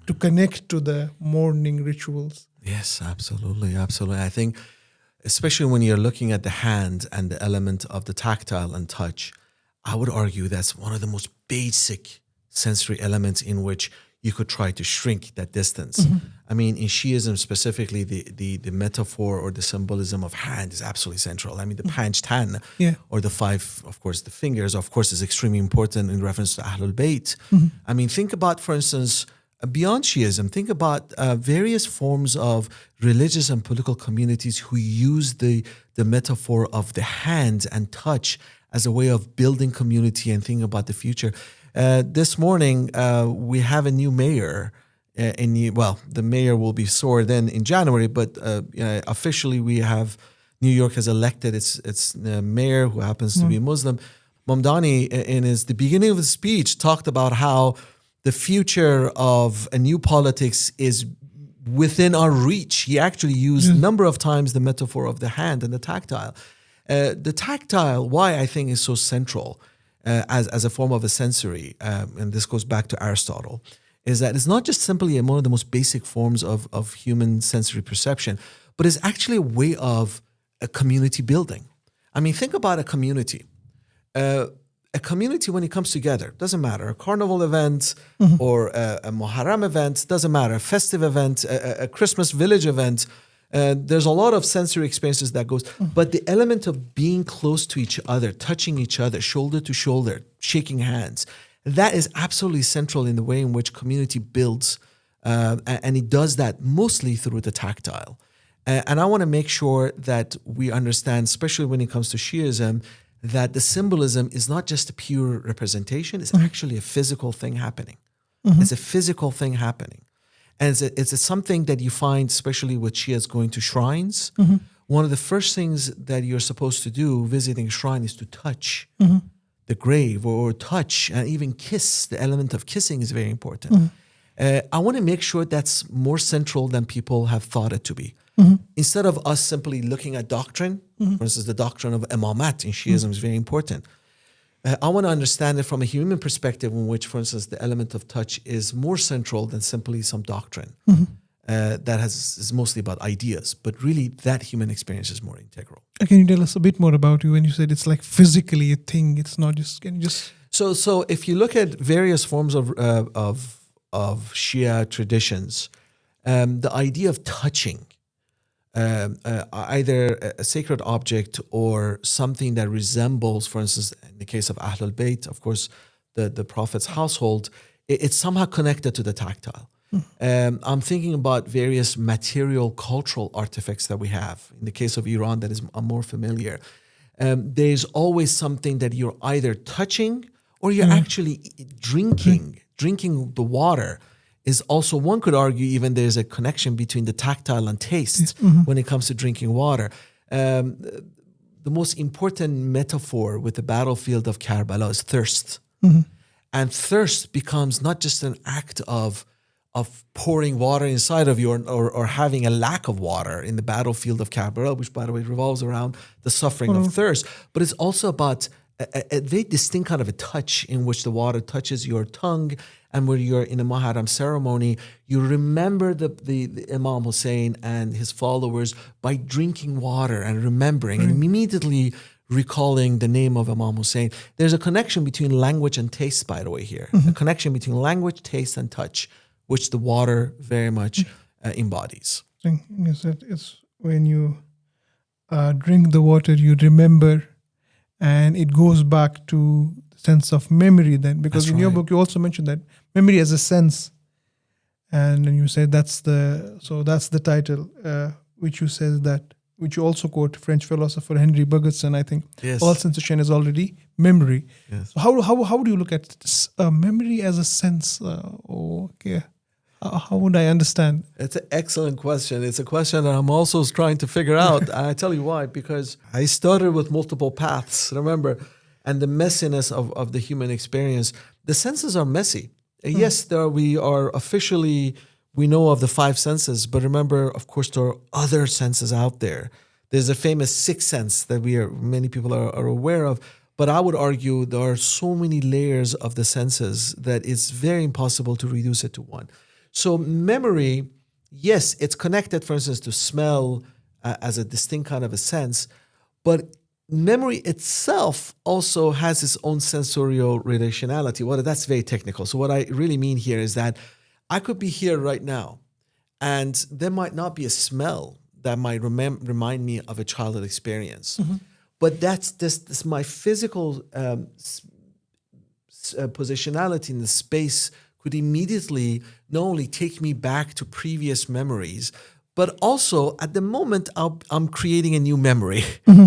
to connect to the mourning rituals. Yes, absolutely, absolutely. I think, especially when you're looking at the hand and the element of the tactile and touch, I would argue that's one of the most basic sensory elements in which you could try to shrink that distance. I mean, in Shi'ism specifically, the metaphor or the symbolism of hand is absolutely central. I mean, the panched hand or the five, of course, the fingers, of course, is extremely important in reference to Ahlul Bayt. I mean, think about, for instance, beyond Shi'ism, think about various forms of religious and political communities who use the metaphor of the hand and touch as a way of building community and thinking about the future. This morning, we have a new mayor. The mayor will be sworn in January, but officially we have New York has elected its mayor, who happens to be Muslim. Mamdani, in the beginning of his speech, talked about how the future of a new politics is within our reach. He actually used a number of times the metaphor of the hand and the tactile. The tactile, why I think is so central as a form of a sensory, and this goes back to Aristotle, is that it's not just simply one of the most basic forms of human sensory perception, but it's actually a way of a community building. I mean, think about a community. A community, when it comes together, doesn't matter, a carnival event or a Muharram event, doesn't matter, a festive event, a Christmas village event, there's a lot of sensory experiences that goes, but the element of being close to each other, touching each other, shoulder to shoulder, shaking hands, that is absolutely central in the way in which community builds, and it does that mostly through the tactile. And I want to make sure that we understand, especially when it comes to Shi'ism, that the symbolism is not just a pure representation, it's actually a physical thing happening. It's a physical thing happening. And it's something that you find, especially with Shias going to shrines. One of the first things that you're supposed to do visiting a shrine is to touch the grave or touch and even kiss. The element of kissing is very important. I want to make sure that's more central than people have thought it to be. Instead of us simply looking at doctrine, for instance, the doctrine of imamat in Shi'ism is very important. I want to understand it from a human perspective in which, for instance, the element of touch is more central than simply some doctrine. that is mostly about ideas, but really that human experience is more integral. Can you tell us a bit more about you when you said it's like physically a thing? It's not just. Can you just? So if you look at various forms of Shia traditions, the idea of touching either a sacred object or something that resembles, for instance, in the case of Ahlul Bayt, of course, the Prophet's household, it's somehow connected to the tactile. I'm thinking about various material cultural artifacts that we have. In the case of Iran, that is more familiar. There's always something that you're either touching or you're actually drinking the water. Is also, one could argue, even there's a connection between the tactile and taste when it comes to drinking water. The most important metaphor with the battlefield of Karbala is thirst. And thirst becomes not just an act of pouring water inside of you or having a lack of water in the battlefield of Karbala, which, by the way, revolves around the suffering of thirst, but it's also about a very distinct kind of a touch in which the water touches your tongue, and when you're in a Muharram ceremony, you remember the Imam Hussein and his followers by drinking water and remembering and immediately recalling the name of Imam Hussein. There's a connection between language and taste, by the way, here. A connection between language, taste, and touch, which the water very much embodies. You said it's when you drink the water, you remember, and it goes back to the sense of memory then. Because That's in your right. book, you also mentioned that memory as a sense. And then you said that's the title, which you also quote French philosopher Henry Bergson, I think. Yes. All sensation is already memory. Yes. So how do you look at this, memory as a sense? How would I understand? It's an excellent question. It's a question that I'm also trying to figure out. And I tell you why, because I started with multiple paths, remember, and the messiness of the human experience. The senses are messy. Yes, we know of the five senses, but remember, of course, there are other senses out there. There's a famous sixth sense that many people are aware of, but I would argue there are so many layers of the senses that it's very impossible to reduce it to one. So memory, yes, it's connected, for instance, to smell as a distinct kind of a sense, but memory itself also has its own sensorial relationality. Well, that's very technical. So what I really mean here is that I could be here right now, and there might not be a smell that might remind me of a childhood experience. But that's this my physical positionality in the space could immediately not only take me back to previous memories, but also at the moment I'm creating a new memory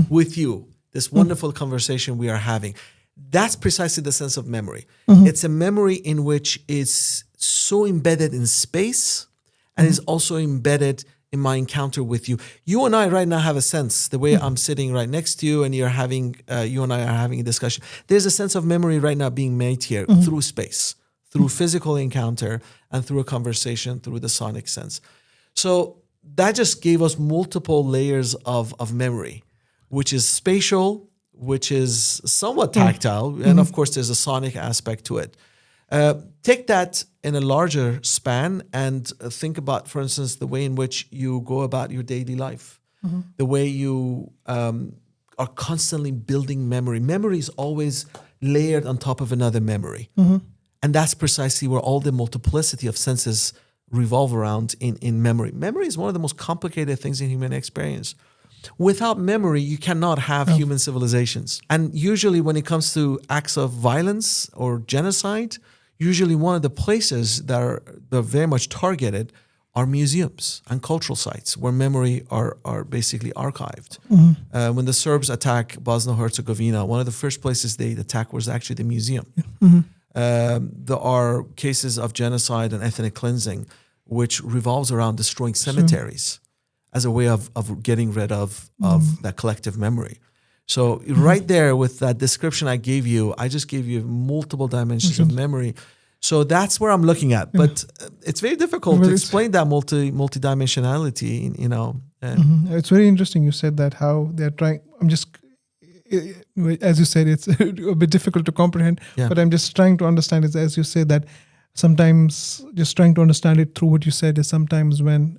with you, this wonderful conversation we are having. That's precisely the sense of memory. It's a memory in which it's so embedded in space and is also embedded in my encounter with you. You and I right now have a sense, the way I'm sitting right next to you and you and I are having a discussion. There's a sense of memory right now being made here through space, through physical encounter, and through a conversation, through the sonic sense. So that just gave us multiple layers of memory, which is spatial, which is somewhat tactile, and of course there's a sonic aspect to it. Take that in a larger span and think about, for instance, the way in which you go about your daily life, the way you are constantly building memory. Memory is always layered on top of another memory. And that's precisely where all the multiplicity of senses revolve around in memory. Memory is one of the most complicated things in human experience. Without memory, you cannot have human civilizations. And usually when it comes to acts of violence or genocide, usually one of the places that are very much targeted are museums and cultural sites where memory are basically archived. When the Serbs attacked Bosnia-Herzegovina, one of the first places they attacked was actually the museum. There are cases of genocide and ethnic cleansing, which revolves around destroying cemeteries as a way of getting rid of that collective memory. So right there with that description I gave you, I just gave you multiple dimensions of memory. So that's where I'm looking at. But it's very difficult to explain that multidimensionality, It's very interesting you said that, how they're trying. As you said, it's a bit difficult to comprehend, but I'm just trying to understand it as you say that sometimes just trying to understand it through what you said is sometimes when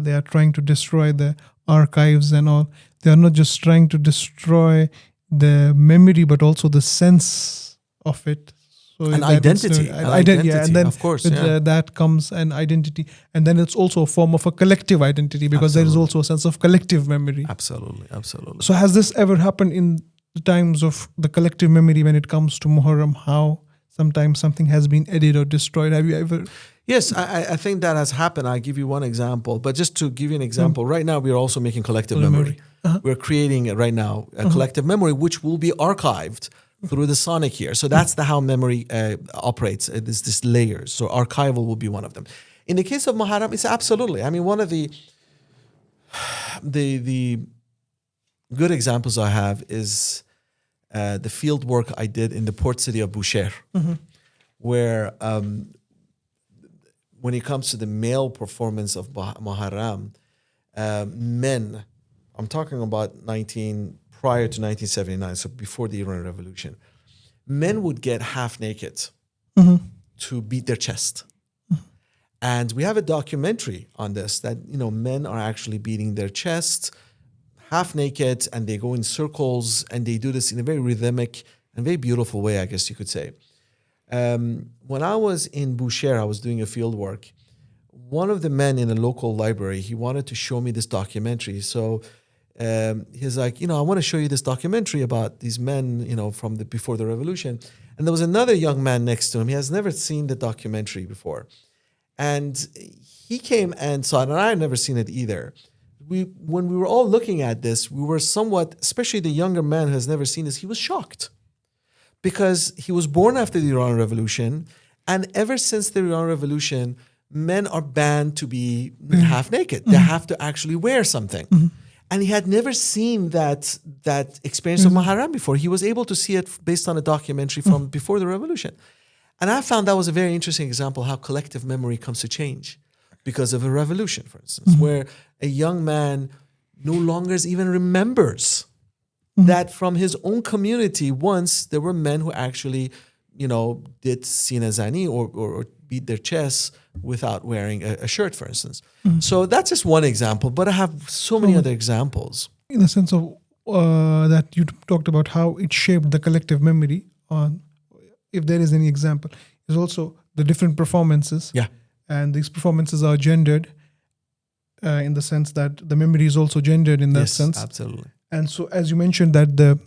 they are trying to destroy the archives and all, they are not just trying to destroy the memory but also the sense of it. So An that identity, yeah, and then of course, with yeah. that comes an identity, and then it's also a form of a collective identity because there is Absolutely. also a sense of collective memory. Absolutely, absolutely. So has this ever happened in the times of the collective memory when it comes to Muharram? How sometimes something has been edited or destroyed? Have you ever? Yes, I think that has happened. I'll give you one example. But just to give you an example, right now we are also making collective memory. We're creating right now a collective memory which will be archived through the sonic here. So that's how memory operates. There's this layers. So archival will be one of them. In the case of Muharram, it's absolutely. I mean, one of the good examples I have is the field work I did in the port city of Bushehr, where when it comes to the male performance of Muharram, men, I'm talking about prior to 1979, so before the Iran Revolution, men would get half naked to beat their chest. And we have a documentary on this that, men are actually beating their chests half naked, and they go in circles, and they do this in a very rhythmic and very beautiful way, I guess you could say. When I was in Bushehr, I was doing a field work. One of the men in a local library, he wanted to show me this documentary. So he's like, I want to show you this documentary about these men, from before the revolution. And there was another young man next to him. He has never seen the documentary before. And he came and saw it, and I had never seen it either. When we were all looking at this, we were somewhat, especially the younger man who has never seen this, he was shocked. Because he was born after the Iran Revolution, and ever since the Iran Revolution, men are banned to be half naked. They have to actually wear something. And he had never seen that experience of Muharram before. He was able to see it based on a documentary from before the revolution. And I found that was a very interesting example how collective memory comes to change because of a revolution, for instance, where a young man no longer even remembers that from his own community, once there were men who actually, did sina zani or beat their chests without wearing a shirt, for instance. So that's just one example, but I have so many other examples. In the sense of that you talked about how it shaped the collective memory on, if there is any example, is also the different performances. Yeah. And these performances are gendered in the sense that the memory is also gendered in that sense. Absolutely. And so, as you mentioned, that the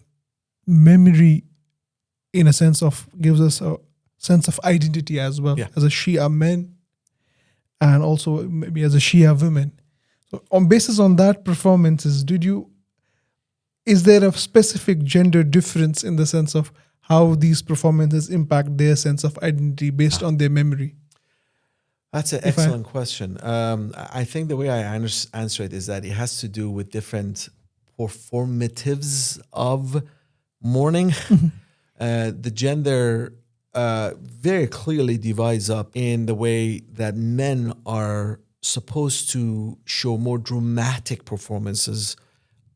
memory, in a sense of, gives us a sense of identity as well, as a Shia man, and also maybe as a Shia woman. So, on basis on that performances, is there a specific gender difference in the sense of how these performances impact their sense of identity based on their memory? That's an excellent question. I think the way I answer it is that it has to do with different performatives of mourning. The gender very clearly divides up in the way that men are supposed to show more dramatic performances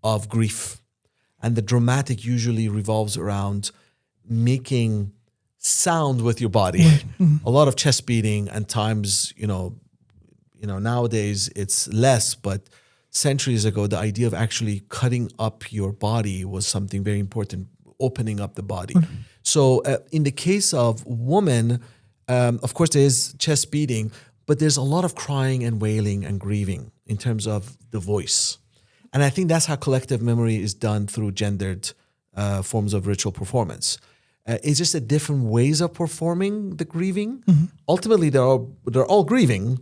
of grief. And the dramatic usually revolves around making sound with your body. A lot of chest beating, and times, nowadays it's less, but centuries ago, the idea of actually cutting up your body was something very important, opening up the body. So in the case of women, of course, there is chest beating, but there's a lot of crying and wailing and grieving in terms of the voice. And I think that's how collective memory is done through gendered forms of ritual performance. It's just a different ways of performing the grieving. Ultimately, they're all grieving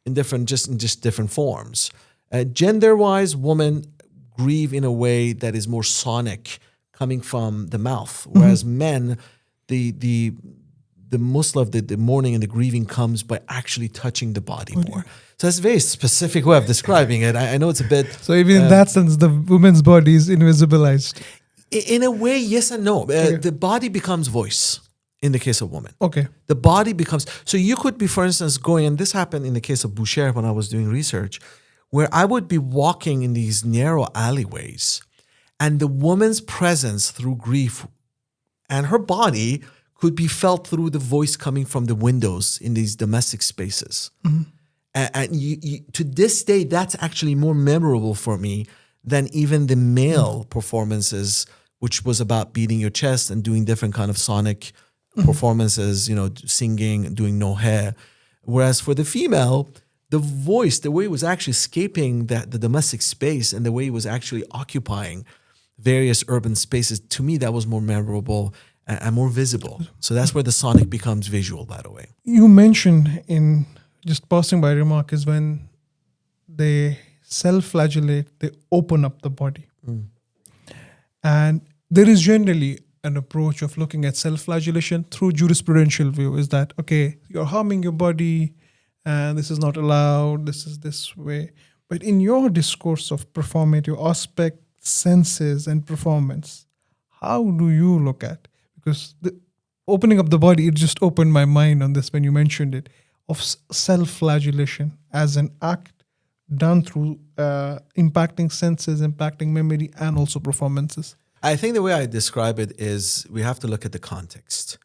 in different forms. Gender-wise, women grieve in a way that is more sonic, coming from the mouth, whereas men, the muscle of the mourning and the grieving comes by actually touching the body more. So that's a very specific way of describing it. I know it's a bit. So even in that sense, the woman's body is invisibilized. In a way, yes and no. The body becomes voice in the case of women. Okay. The body becomes... So you could be, for instance, going... And this happened in the case of Bushehr when I was doing research, where I would be walking in these narrow alleyways, and the woman's presence through grief and her body could be felt through the voice coming from the windows in these domestic spaces. And to this day, that's actually more memorable for me than even the male performances, which was about beating your chest and doing different kind of sonic performances, singing, doing no hair. Whereas for the female, the voice, the way it was actually escaping the domestic space and the way it was actually occupying various urban spaces, to me, that was more memorable and more visible. So that's where the sonic becomes visual, by the way. You mentioned in just passing by remark is when they self-flagellate, they open up the body. And there is generally an approach of looking at self-flagellation through jurisprudential view is that, okay, you're harming your body and this is not allowed, this is this way. But in your discourse of performative aspect, senses and performance, how do you look at? Because the opening up the body, it just opened my mind on this when you mentioned it, of self-flagellation as an act done through impacting senses, impacting memory, and also performances. I think the way I describe it is we have to look at the context.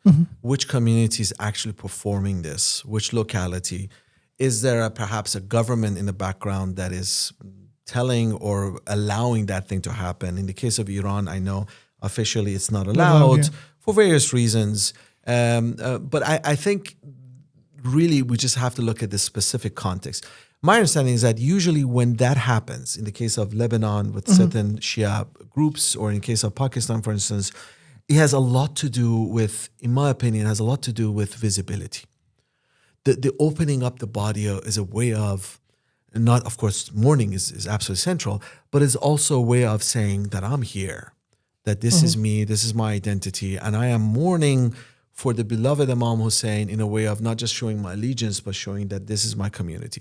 Which community is actually performing this? Which locality? Is there perhaps a government in the background that is telling or allowing that thing to happen? In the case of Iran, I know officially it's not allowed for various reasons. But I think really we just have to look at the specific context. My understanding is that usually when that happens, in the case of Lebanon with certain Shia groups, or in case of Pakistan, for instance, it has a lot to do with, in my opinion, has a lot to do with visibility. The opening up the body is a way of, not, of course, mourning is absolutely central, but it's also a way of saying that I'm here, that this is me, this is my identity, and I am mourning for the beloved Imam Hussein in a way of not just showing my allegiance, but showing that this is my community.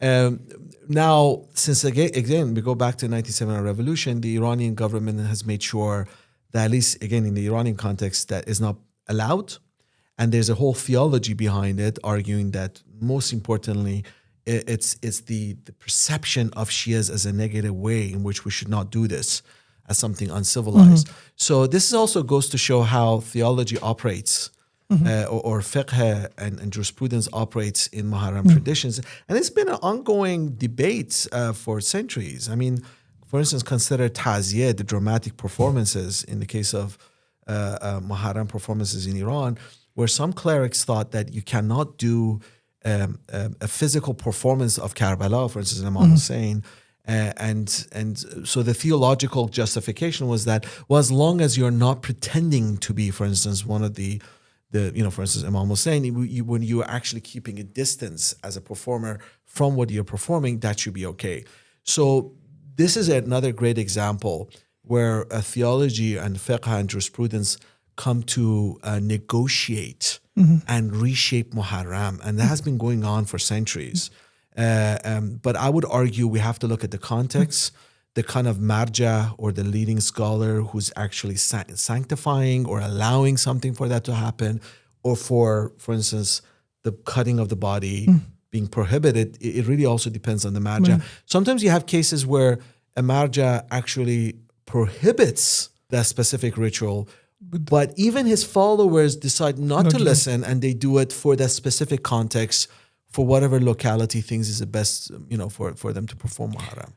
Now, since again, we go back to the 1979 revolution, the Iranian government has made sure that, at least again in the Iranian context, that is not allowed. And there's a whole theology behind it, arguing that most importantly, it's the perception of Shias as a negative way in which we should not do this, as something uncivilized. So this also goes to show how theology operates, or fiqh and jurisprudence operates in Muharram traditions. And it's been an ongoing debate for centuries. I mean, for instance, consider Ta'ziyeh, the dramatic performances in the case of Muharram performances in Iran, where some clerics thought that you cannot do a physical performance of Karbala, for instance, Imam Hussein. And so the theological justification was that, well, as long as you're not pretending to be, for instance, one of the for instance, Imam Hussein, when you are actually keeping a distance as a performer from what you're performing, that should be okay. So this is another great example where a theology and fiqh and jurisprudence come to negotiate and reshape Muharram. And that has been going on for centuries. But I would argue we have to look at the context, the kind of marja or the leading scholar who's actually sanctifying or allowing something for that to happen, or for instance, the cutting of the body being prohibited. It really also depends on the marja. Sometimes you have cases where a marja actually prohibits that specific ritual, but even his followers decide not to listen, and they do it for that specific context, for whatever locality thinks is the best, for them to perform Muharram.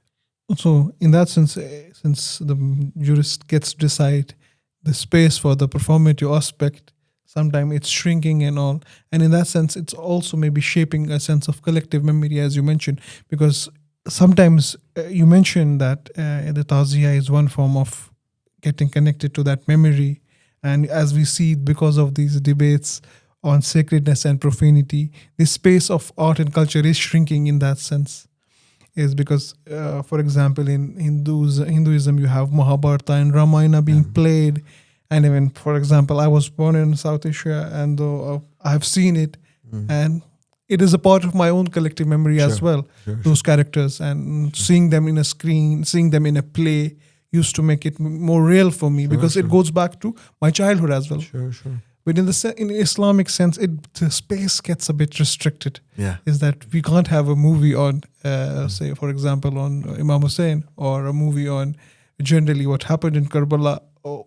So in that sense, since the jurist gets to decide the space for the performative aspect, sometimes it's shrinking and all. And in that sense, it's also maybe shaping a sense of collective memory, as you mentioned, because sometimes you mentioned that the Taziyah is one form of getting connected to that memory. And as we see, because of these debates on sacredness and profanity, the space of art and culture is shrinking in that sense. Is because, for example, in Hinduism, you have Mahabharata and Ramayana being played. And even, for example, I was born in South Asia, and though I have seen it, and it is a part of my own collective memory as well, those characters. And seeing them in a screen, seeing them in a play used to make it more real for me, because it goes back to my childhood as well. But in the Islamic sense, the space gets a bit restricted. Is that we can't have a movie on, say, for example, on Imam Hussein, or a movie on generally what happened in Karbala,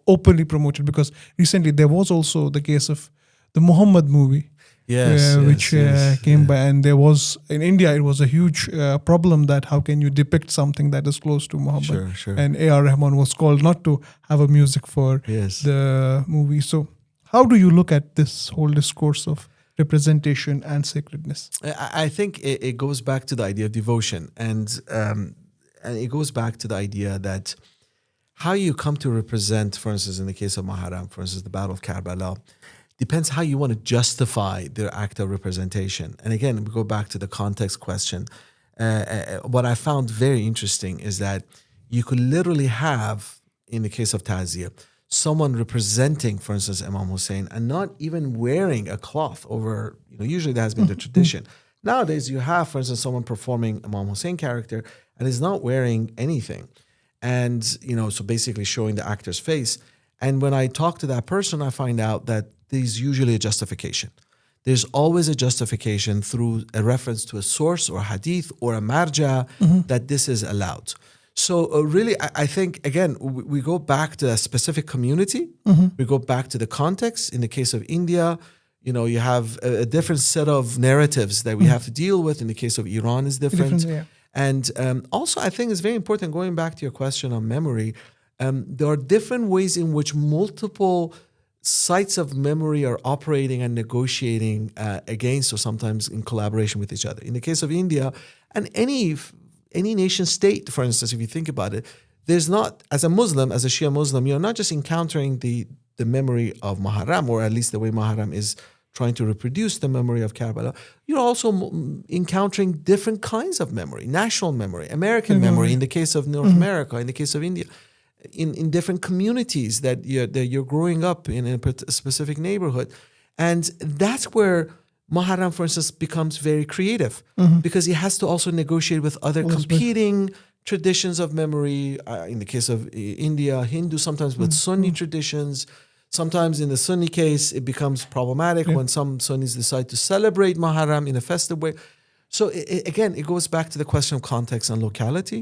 openly promoted. Because recently there was also the case of the Muhammad movie. Yes, Which came yeah. by, and there was in India, it was a huge problem that how can you depict something that is close to Muhammad, Sure. and A.R. Rahman was called not to have a music for Yes. the movie. So, how do you look at this whole discourse of representation and sacredness? I think it goes back to the idea of devotion, and it goes back to the idea that how you come to represent, for instance, in the case of Muharram, for instance, the Battle of Karbala, depends how you want to justify their act of representation. And again, we go back to the context question. What I found very interesting is that you could literally have, in the case of Tazia, someone representing, for instance, Imam Hussein, and not even wearing a cloth over, usually that has been the tradition. Nowadays, you have, for instance, someone performing Imam Hussein character and is not wearing anything. And, so basically showing the actor's face. And when I talk to that person, I find out that there's usually a justification. There's always a justification through a reference to a source or hadith or a marja that this is allowed. So really, I think, again, we go back to a specific community. We go back to the context. In the case of India, you have a different set of narratives that we have to deal with. In the case of Iran is different. Yeah. And also, I think it's very important, going back to your question on memory, there are different ways in which multiple sites of memory are operating and negotiating against or sometimes in collaboration with each other. In the case of India, and any nation state, for instance, if you think about it, there's not, as a Muslim, as a Shia Muslim, you're not just encountering the memory of Muharram, or at least the way Muharram is trying to reproduce the memory of Karbala. You're also encountering different kinds of memory, national memory, American memory, in the case of North America, in the case of India, in different communities that you're growing up in a specific neighborhood. And that's where Muharram, for instance, becomes very creative because he has to also negotiate with other competing traditions of memory. In the case of India, Hindu, sometimes with Sunni traditions. Sometimes in the Sunni case, it becomes problematic when some Sunnis decide to celebrate Muharram in a festive way. So again, it goes back to the question of context and locality.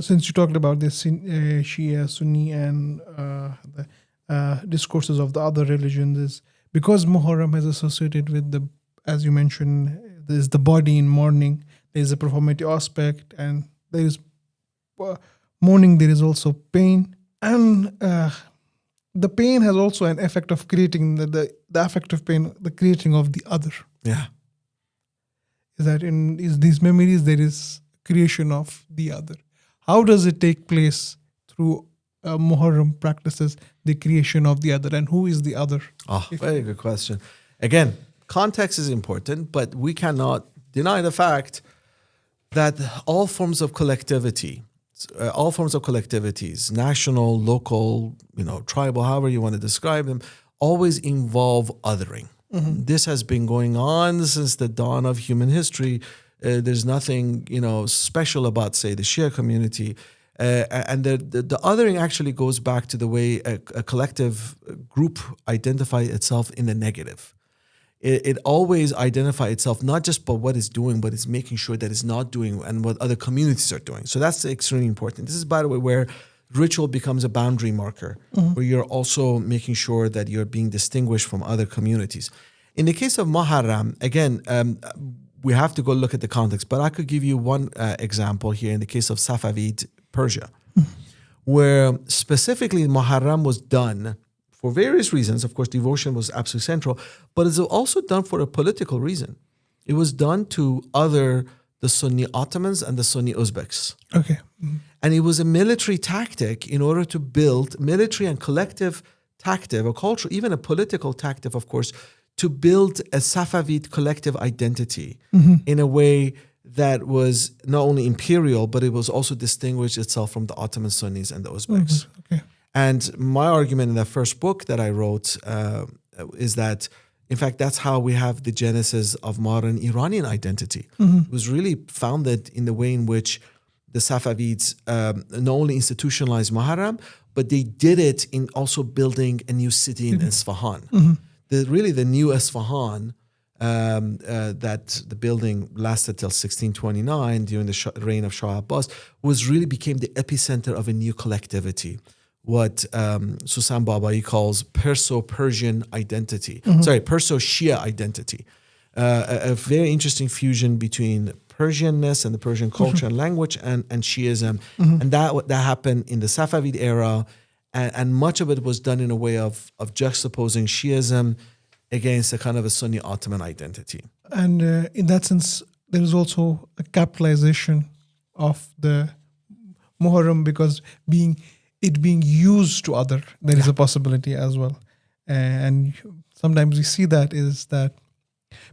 Since you talked about this Shia, Sunni, and the discourses of the other religions, is because Muharram is associated with the, as you mentioned, there's the body in mourning, there's a performative aspect, and there is mourning, there is also pain. And the pain has also an effect of creating the affect of pain, the creating of the other. Yeah. Is that in these memories, there is creation of the other. How does it take place through Muharram practices, the creation of the other, and who is the other? Very good question. Again, context is important, but we cannot deny the fact that all forms of collectivities, national, local, tribal, however you want to describe them, always involve othering. This has been going on since the dawn of human history. There's nothing, special about, say, the Shia community. And the othering actually goes back to the way a collective group identify itself in the negative. It always identify itself not just by what it's doing, but it's making sure that it's not doing and what other communities are doing. So that's extremely important. This is, by the way, where ritual becomes a boundary marker, where you're also making sure that you're being distinguished from other communities. In the case of Muharram, again, we have to go look at the context, but I could give you one example here in the case of Safavid Persia, where specifically Muharram was done for various reasons. Of course, devotion was absolutely central, but it's also done for a political reason. It was done to other the Sunni Ottomans and the Sunni Uzbeks. Okay. And it was a military tactic in order to build military and collective tactic, a cultural, even a political tactic, of course, to build a Safavid collective identity in a way that was not only imperial, but it was also distinguished itself from the Ottoman Sunnis and the Uzbeks. Okay. And my argument in that first book that I wrote is that, in fact, that's how we have the genesis of modern Iranian identity. It was really founded in the way in which the Safavids not only institutionalized Muharram, but they did it in also building a new city in Isfahan. The new Isfahan, that the building lasted till 1629 during the reign of Shah Abbas, became the epicenter of a new collectivity, what Susan Babai calls Perso-Persian identity. Perso-Shia identity. A very interesting fusion between Persianness and the Persian culture and language and Shi'ism. And that happened in the Safavid era. And much of it was done in a way of juxtaposing Shi'ism against a kind of a Sunni Ottoman identity. And in that sense, there is also a capitalization of the Muharram because being used to other, there is a possibility as well. And sometimes we see that is that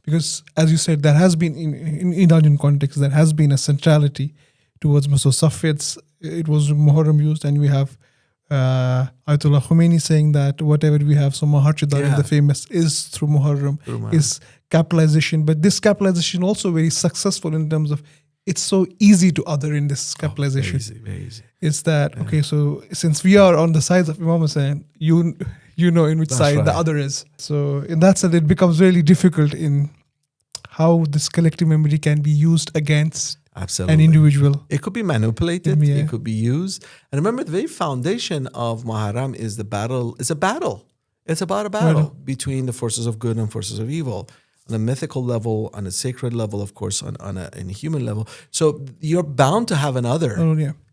because, as you said, there has been in Iranian context, there has been a centrality towards Safavids. It was Muharram used, and we have Ayatollah Khomeini saying that whatever we have, so Maharchidar, the famous, is through Muharram, is capitalization. But this capitalization also very successful in terms of it's so easy to other in this capitalization. Very easy. It's that, okay, so since we are on the sides of Imam Hussain, you know in which side the other is. So in that sense, it becomes really difficult in how this collective memory can be used against an individual. It could be manipulated. It could be used. And remember, the very foundation of Muharram is the battle. It's a battle. It's about a battle between the forces of good and forces of evil. On a mythical level, on a sacred level, of course, on a human level. So you're bound to have another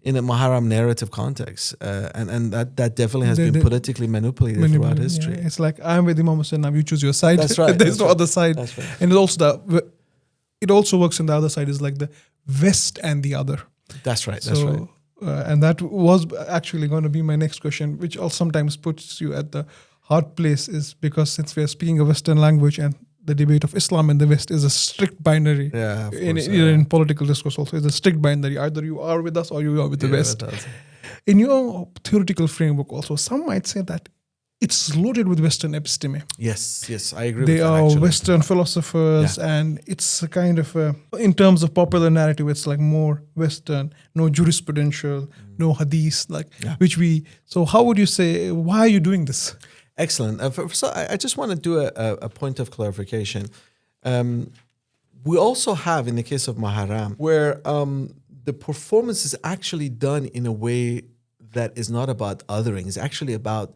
in a Muharram narrative context. And that definitely has been politically manipulated throughout history. It's like, I'm with Imam Hussain, now you choose your side. That's right. There's no other side. That's right. And it also works on the other side, is like the West and the other. That's right. And that was actually going to be my next question, which also sometimes puts you at the hard place, is because since we are speaking a Western language and the debate of Islam in the West is a strict binary. In political discourse also, it's a strict binary. Either you are with us or you are with the West. In your theoretical framework also, some might say that it's loaded with Western episteme. Yes, I agree with that. They are Western philosophers, and it's a kind of, in terms of popular narrative, it's like more Western, no jurisprudential, no hadith, so how would you say, why are you doing this? Excellent. So I just want to do a point of clarification. We also have, in the case of Muharram, where the performance is actually done in a way that is not about othering. It's actually about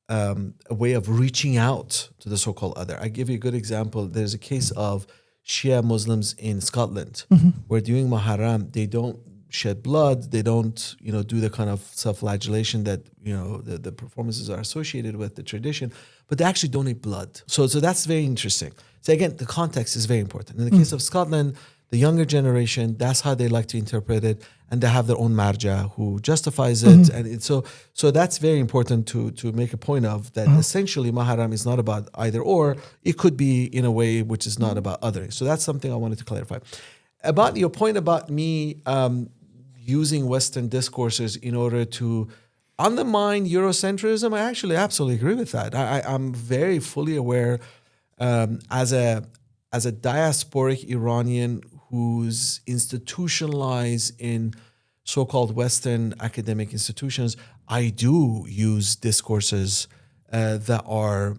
a way of reaching out to the so-called other. I give you a good example. There's a case of Shia Muslims in Scotland where during Muharram, they don't shed blood, they don't, do the kind of self-flagellation that, the performances are associated with, the tradition, but they actually donate blood. So that's very interesting. So again, the context is very important. In the case of Scotland, the younger generation, that's how they like to interpret it, and they have their own marja who justifies it. And so that's very important to make a point of that. Essentially, Muharram is not about either or. It could be in a way which is not about othering. So that's something I wanted to clarify. About your point about me using Western discourses in order to undermine Eurocentrism, I actually absolutely agree with that. I'm very fully aware as a diasporic Iranian who's institutionalized in so-called Western academic institutions, I do use discourses that are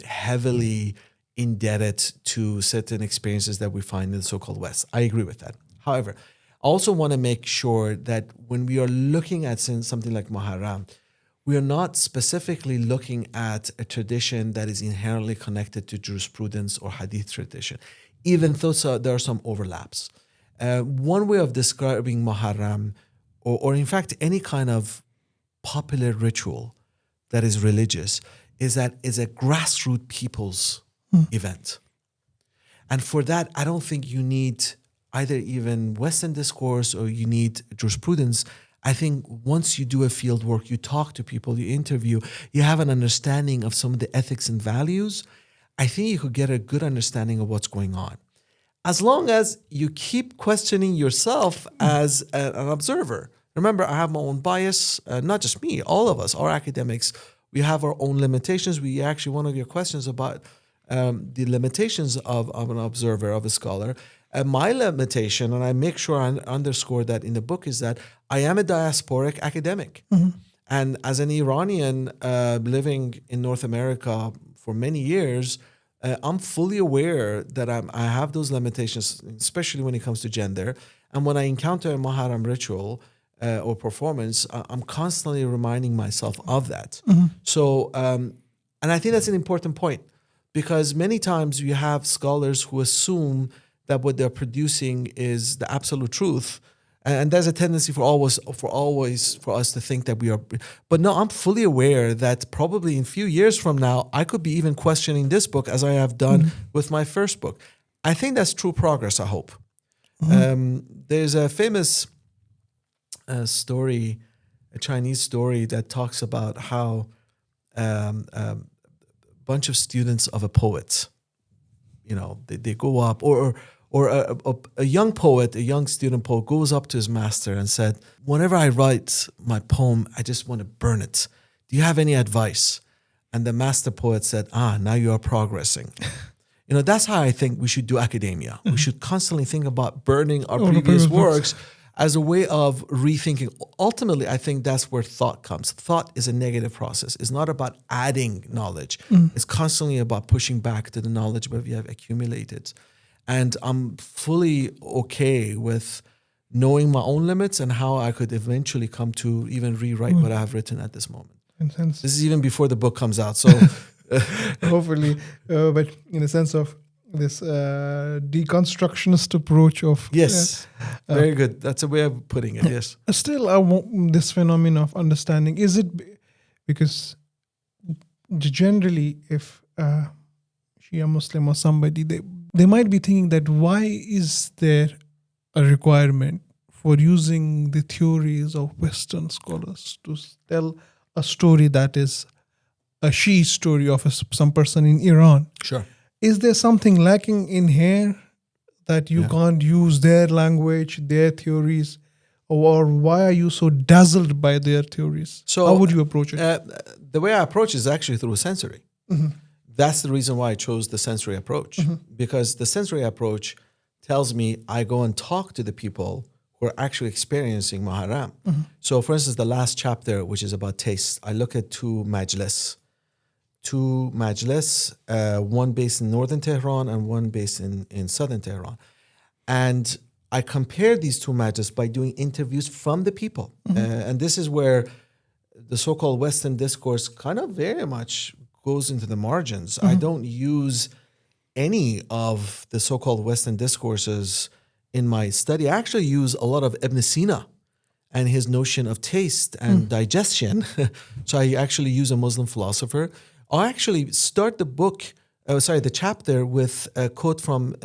heavily indebted to certain experiences that we find in the so-called West. I agree with that. However, I also want to make sure that when we are looking at something like Muharram, we are not specifically looking at a tradition that is inherently connected to jurisprudence or hadith tradition, even though there are some overlaps. One way of describing Muharram, or in fact any kind of popular ritual that is religious, is that it's a grassroots people's event. And for that, I don't think you need either even Western discourse or you need jurisprudence. I think once you do a field work, you talk to people, you interview, you have an understanding of some of the ethics and values, I think you could get a good understanding of what's going on. As long as you keep questioning yourself as an observer. Remember, I have my own bias, not just me, all of us, our academics, we have our own limitations. One of your questions about the limitations of an observer, of a scholar. My limitation, and I make sure I underscore that in the book, is that I am a diasporic academic. And as an Iranian living in North America for many years, I'm fully aware that I have those limitations, especially when it comes to gender. And when I encounter a Muharram ritual, or performance, I'm constantly reminding myself of that. So, and I think that's an important point, because many times you have scholars who assume that what they're producing is the absolute truth. And there's a tendency for us to think that we are. But no, I'm fully aware that probably in a few years from now, I could be even questioning this book as I have done with my first book. I think that's true progress, I hope. There's a famous story, a Chinese story, that talks about how a bunch of students of a poet, they go up, or a young poet, a young student poet goes up to his master and said, whenever I write my poem, I just want to burn it. Do you have any advice? And the master poet said, now you are progressing. That's how I think we should do academia. We should constantly think about burning our previous works as a way of rethinking. Ultimately, I think that's where thought comes. Thought is a negative process. It's not about adding knowledge. It's constantly about pushing back to the knowledge that we have accumulated. And I'm fully okay with knowing my own limits and how I could eventually come to even rewrite what I have written at this moment. This is even before the book comes out. So hopefully, but in a sense of this deconstructionist approach of... Yes, very good. That's a way of putting it, yes. Still, I want this phenomenon of understanding. Is it because generally if Shia Muslim or somebody, they might be thinking that why is there a requirement for using the theories of Western scholars to tell a story that is a Shi'i story of some person in Iran? Sure. Is there something lacking in here that you can't use their language, their theories, or why are you so dazzled by their theories? So, how would you approach it? The way I approach it is actually through sensory. That's the reason why I chose the sensory approach, because the sensory approach tells me I go and talk to the people who are actually experiencing Muharram. So, for instance, the last chapter, which is about taste, I look at two majlis, one based in northern Tehran and one based in southern Tehran. And I compare these two majlis by doing interviews from the people. And this is where the so-called Western discourse kind of very much goes into the margins. I don't use any of the so-called Western discourses in my study. I actually use a lot of Ibn Sina and his notion of taste and digestion. So I actually use a Muslim philosopher. I actually start the chapter with a quote from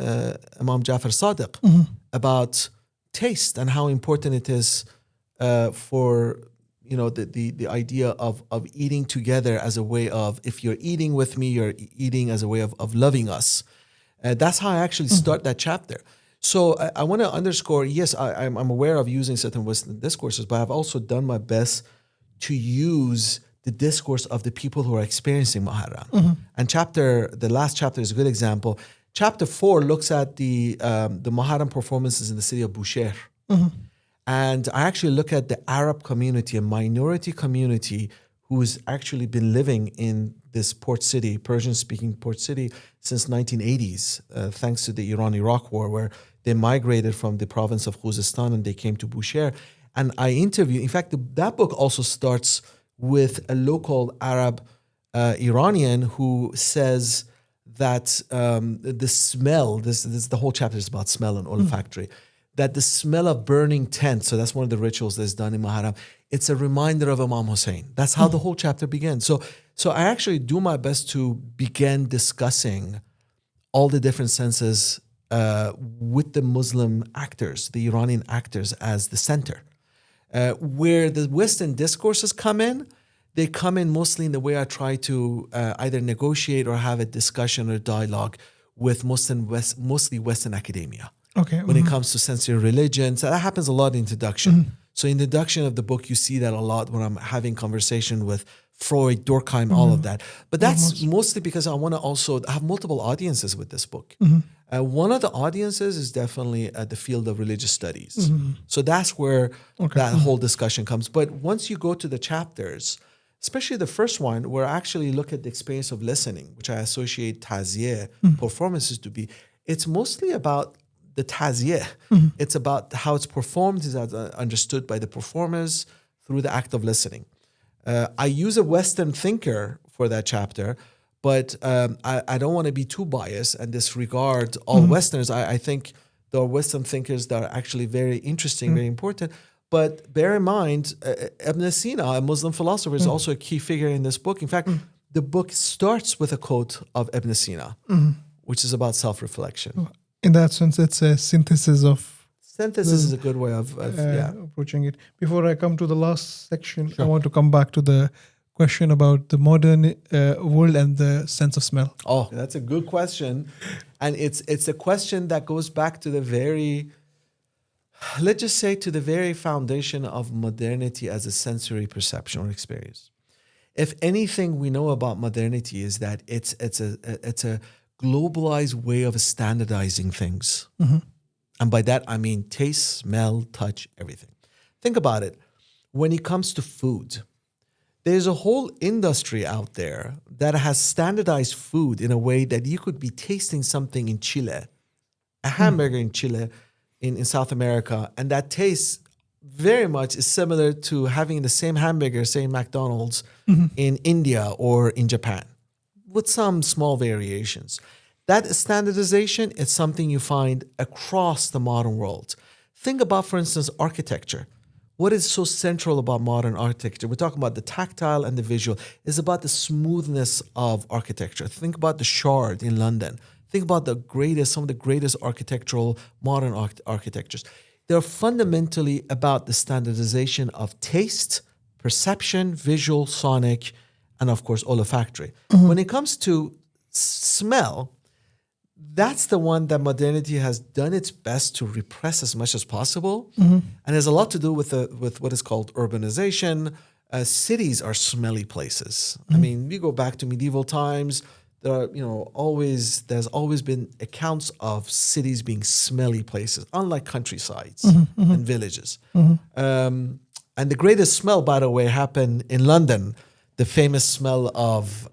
Imam Jafar Sadiq about taste and how important it is for the idea of eating together as a way of, if you're eating with me, you're eating as a way of loving us. That's how I actually start that chapter. So I want to underscore, yes, I'm aware of using certain Western discourses, but I've also done my best to use the discourse of the people who are experiencing Muharram. And the last chapter is a good example. Chapter 4 looks at the Muharram performances in the city of Bushehr. And I actually look at the Arab community, a minority community who's actually been living in this port city, Persian-speaking port city, since 1980s, thanks to the Iran-Iraq war, where they migrated from the province of Khuzestan and they came to Bushehr. And I interviewed, in fact, that book also starts with a local Arab Iranian who says that the smell, the whole chapter is about smell and olfactory, that the smell of burning tents, so that's one of the rituals that's done in Muharram, it's a reminder of Imam Hussein. That's how the whole chapter begins. So I actually do my best to begin discussing all the different senses with the Muslim actors, the Iranian actors as the center. Where the Western discourses come in, they come in mostly in the way I try to either negotiate or have a discussion or dialogue with mostly Western academia. Okay. When it comes to sensory religion. So that happens a lot in introduction. So in the introduction of the book, you see that a lot when I'm having conversation with Freud, Durkheim, all of that. But that's mostly because I want to also have multiple audiences with this book. One of the audiences is definitely the field of religious studies. So that's where that whole discussion comes. But once you go to the chapters, especially the first one, where I actually look at the experience of listening, which I associate Taziyeh performances to be, it's mostly about the taziyeh. It's about how it's performed, is understood by the performers through the act of listening. I use a Western thinker for that chapter, but I don't want to be too biased and disregard all Westerners. I think there are Western thinkers that are actually very interesting, very important. But bear in mind, Ibn Sina, a Muslim philosopher, is also a key figure in this book. In fact, the book starts with a quote of Ibn Sina, which is about self-reflection. In that sense, it's a synthesis of Synthesis is a good way of approaching it. Before I come to the last section, I want to come back to the question about the modern world and the sense of smell. Oh, that's a good question. And it's a question that goes back to the very, let's just say, to the very foundation of modernity as a sensory perception or experience. If anything we know about modernity is that it's a globalized way of standardizing things. And by that, I mean taste, smell, touch, everything. Think about it. When it comes to food, there's a whole industry out there that has standardized food in a way that you could be tasting something in Chile, a hamburger in Chile, in South America, and that taste very much is similar to having the same hamburger, same McDonald's in India or in Japan, with some small variations. That standardization is something you find across the modern world. Think about, for instance, architecture. What is so central about modern architecture? We're talking about the tactile and the visual. It's about the smoothness of architecture. Think about the Shard in London. Think about some of the greatest architectural modern architectures. They're fundamentally about the standardization of taste, perception, visual, sonic, and of course, olfactory. When it comes to smell, that's the one that modernity has done its best to repress as much as possible, and has a lot to do with what is called urbanization. Cities are smelly places. I mean, we go back to medieval times. There are, there's always been accounts of cities being smelly places, unlike countrysides and villages. And the greatest smell, by the way, happened in London. The famous smell of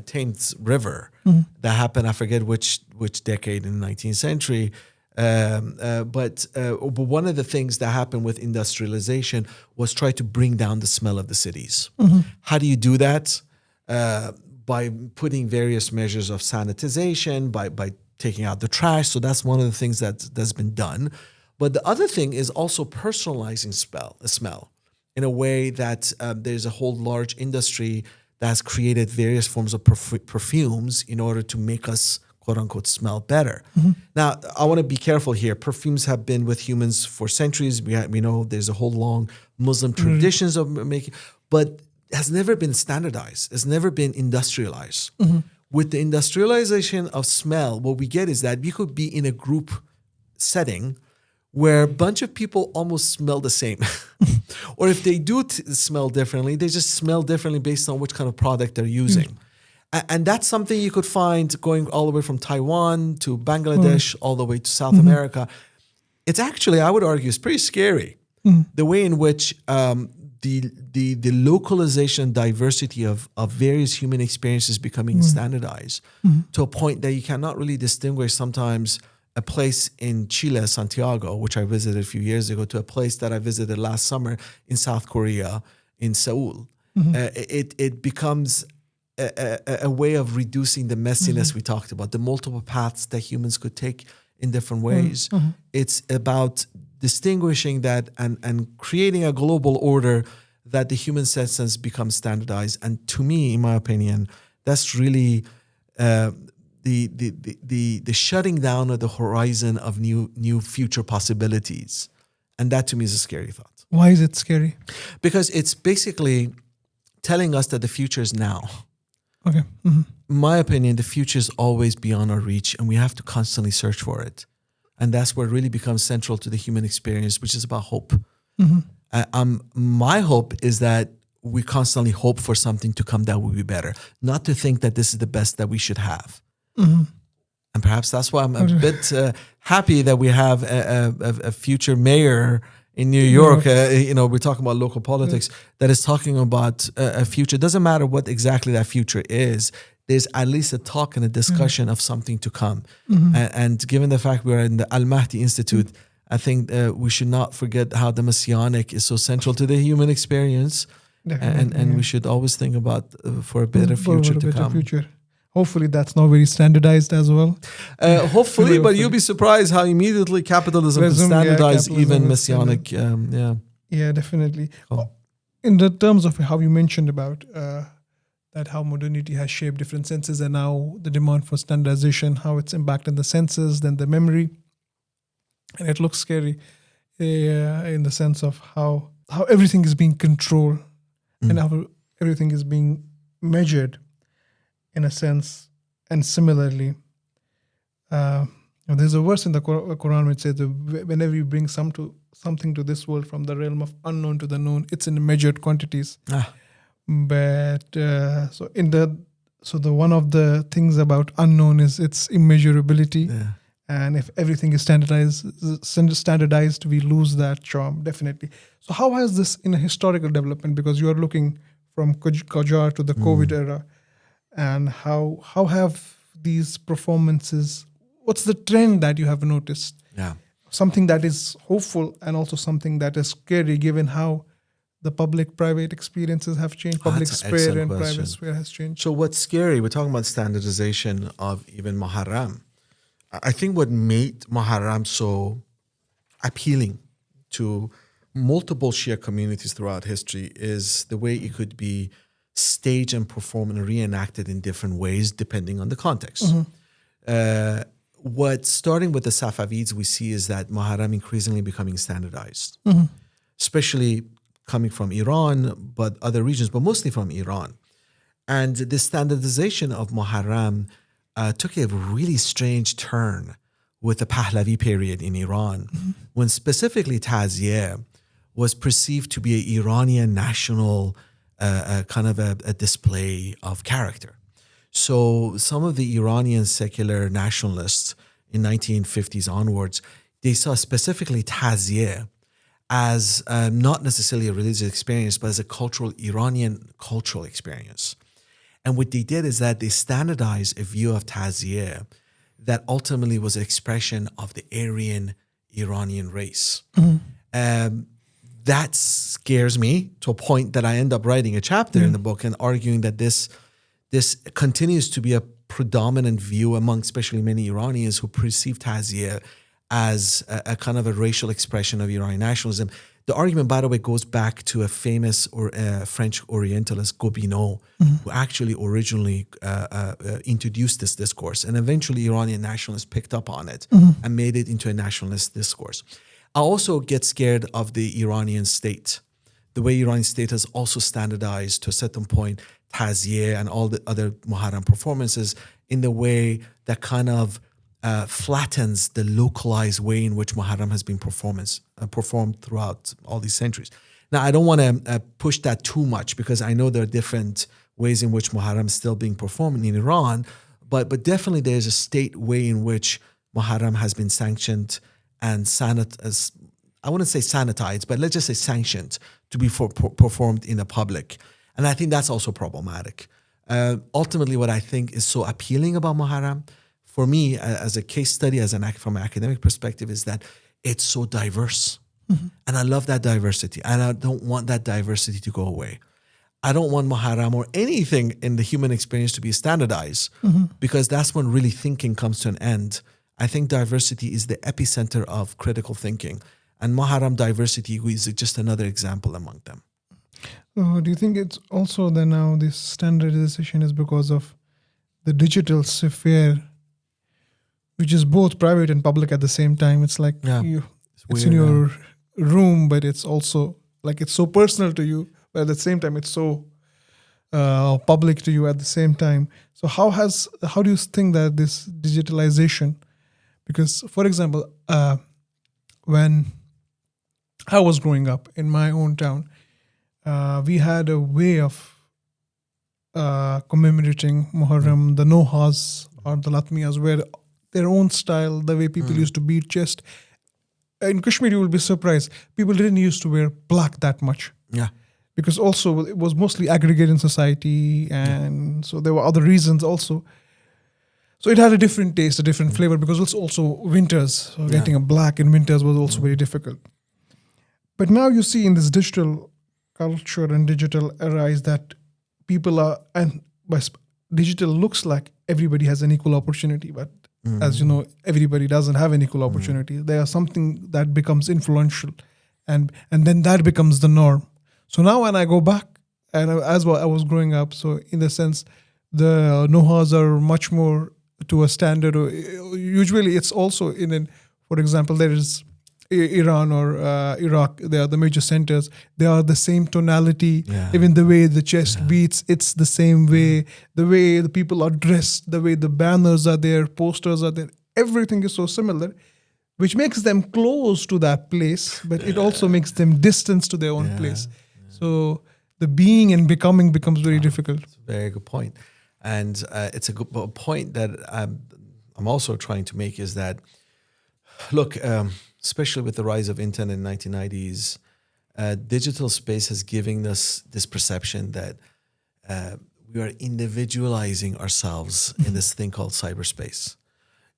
Thames River that happened, I forget which decade in the 19th century. But one of the things that happened with industrialization was try to bring down the smell of the cities. How do you do that? By putting various measures of sanitization, by taking out the trash. So that's one of the things that's been done. But the other thing is also personalizing smell in a way that there's a whole large industry that has created various forms of perfumes in order to make us, quote unquote, smell better. Now, I want to be careful here. Perfumes have been with humans for centuries. We know there's a whole long Muslim traditions of making, but has never been standardized. It's never been industrialized. With the industrialization of smell, what we get is that we could be in a group setting where a bunch of people almost smell the same. Or if they do smell differently, they just smell differently based on which kind of product they're using. And that's something you could find going all the way from Taiwan to Bangladesh, all the way to South America. It's actually, I would argue, it's pretty scary. The way in which the localization and diversity of various human experiences becoming standardized to a point that you cannot really distinguish sometimes a place in Chile, Santiago, which I visited a few years ago, to a place that I visited last summer in South Korea, in Seoul. It becomes a way of reducing the messiness we talked about, the multiple paths that humans could take in different ways. It's about distinguishing that and creating a global order that the human senses become standardized. And to me, in my opinion, that's really the shutting down of the horizon of new future possibilities. And that to me is a scary thought. Why is it scary? Because it's basically telling us that the future is now. Okay. In my opinion, the future is always beyond our reach, and we have to constantly search for it. And that's what really becomes central to the human experience, which is about hope. My hope is that we constantly hope for something to come that will be better, not to think that this is the best that we should have. And perhaps that's why I'm a bit happy that we have a future mayor in New York, we're talking about local politics, that is talking about a future. It doesn't matter what exactly that future is. There's at least a talk and a discussion of something to come. And given the fact we're in the Al-Mahdi Institute, I think we should not forget how the messianic is so central to the human experience. And we should always think about for a better future to come. Hopefully that's not very standardized as well. Hopefully, but you'll be surprised how immediately capitalism can standardize even messianic. Yeah, definitely. Cool. In the terms of how you mentioned about that how modernity has shaped different senses and now the demand for standardization, how it's impacted the senses, then the memory. And it looks scary in the sense of how everything is being controlled and how everything is being measured in a sense. And similarly, there's a verse in the Quran which says that whenever you bring something to this world from the realm of unknown to the known, it's in measured quantities. But the one of the things about unknown is its immeasurability. Yeah. And if everything is standardized, we lose that charm, definitely. So how has this in a historical development, because you are looking from Qajar to the COVID era, and how have these performances, what's the trend that you have noticed? Yeah. Something that is hopeful and also something that is scary given how the public-private experiences have changed, public sphere and private sphere has changed. So what's scary, we're talking about standardization of even Muharram. I think what made Muharram so appealing to multiple Shia communities throughout history is the way it could be staged and performed and reenacted in different ways depending on the context. What starting with the Safavids we see is that Muharram increasingly becoming standardized, especially coming from Iran, but other regions, but mostly from Iran. And the standardization of Muharram took a really strange turn with the Pahlavi period in Iran, when specifically Taziyeh was perceived to be an Iranian national kind of a display of character. So some of the Iranian secular nationalists in 1950s onwards, they saw specifically Taziyeh as not necessarily a religious experience, but as a Iranian cultural experience. And what they did is that they standardized a view of Taziyeh that ultimately was an expression of the Aryan Iranian race. That scares me to a point that I end up writing a chapter in the book and arguing that this continues to be a predominant view among especially many Iranians who perceive Taziyeh as a kind of a racial expression of Iranian nationalism. The argument, by the way, goes back to a famous French Orientalist, Gobineau, who actually originally introduced this discourse. And eventually Iranian nationalists picked up on it and made it into a nationalist discourse. I also get scared of the Iranian state. The way Iranian state has also standardized to a certain point Taziyeh and all the other Muharram performances in the way that kind of flattens the localized way in which Muharram has been performed throughout all these centuries. Now, I don't want to push that too much because I know there are different ways in which Muharram is still being performed in Iran, but definitely there's a state way in which Muharram has been sanctioned and I wouldn't say sanitized, but let's just say sanctioned to be performed in the public. And I think that's also problematic. Ultimately, what I think is so appealing about Muharram, for me, as a case study, from an academic perspective, is that it's so diverse. And I love that diversity. And I don't want that diversity to go away. I don't want Muharram or anything in the human experience to be standardized because that's when really thinking comes to an end. I think diversity is the epicenter of critical thinking. And Muharram diversity is just another example among them. Do you think it's also that now this standardization is because of the digital sphere, which is both private and public at the same time? It's like it's in your room, but it's also like it's so personal to you, but at the same time it's so public to you at the same time. So how do you think that this digitalization, because for example, when I was growing up in my own town, we had a way of commemorating Muharram, the Nohas or the Latmiyas, where their own style, the way people used to beat chest, in Kashmir, you will be surprised. People didn't used to wear black that much. Yeah. Because also it was mostly aggregated society, and so there were other reasons also. So it had a different taste, a different flavor, because it's also winters. So getting a black in winters was also very difficult. But now you see in this digital culture and digital era is that people are, and digital looks like everybody has an equal opportunity, but as you know, everybody doesn't have an equal opportunity. There are something that becomes influential, and then that becomes the norm. So now when I go back, and as well I was growing up, so in the sense, the Nohas are much more to a standard. Usually it's also for example, there is Iran or Iraq, they are the major centers. They are the same tonality, even the way the chest beats, it's the same way, the way the people are dressed, the way the banners are there, posters are there, everything is so similar, which makes them close to that place, but it also makes them distance to their own place. So the being and becoming becomes very difficult. That's a very good point. And it's a good point that I'm also trying to make is that, look, especially with the rise of internet in the 1990s, digital space has given us this perception that we are individualizing ourselves in this thing called cyberspace.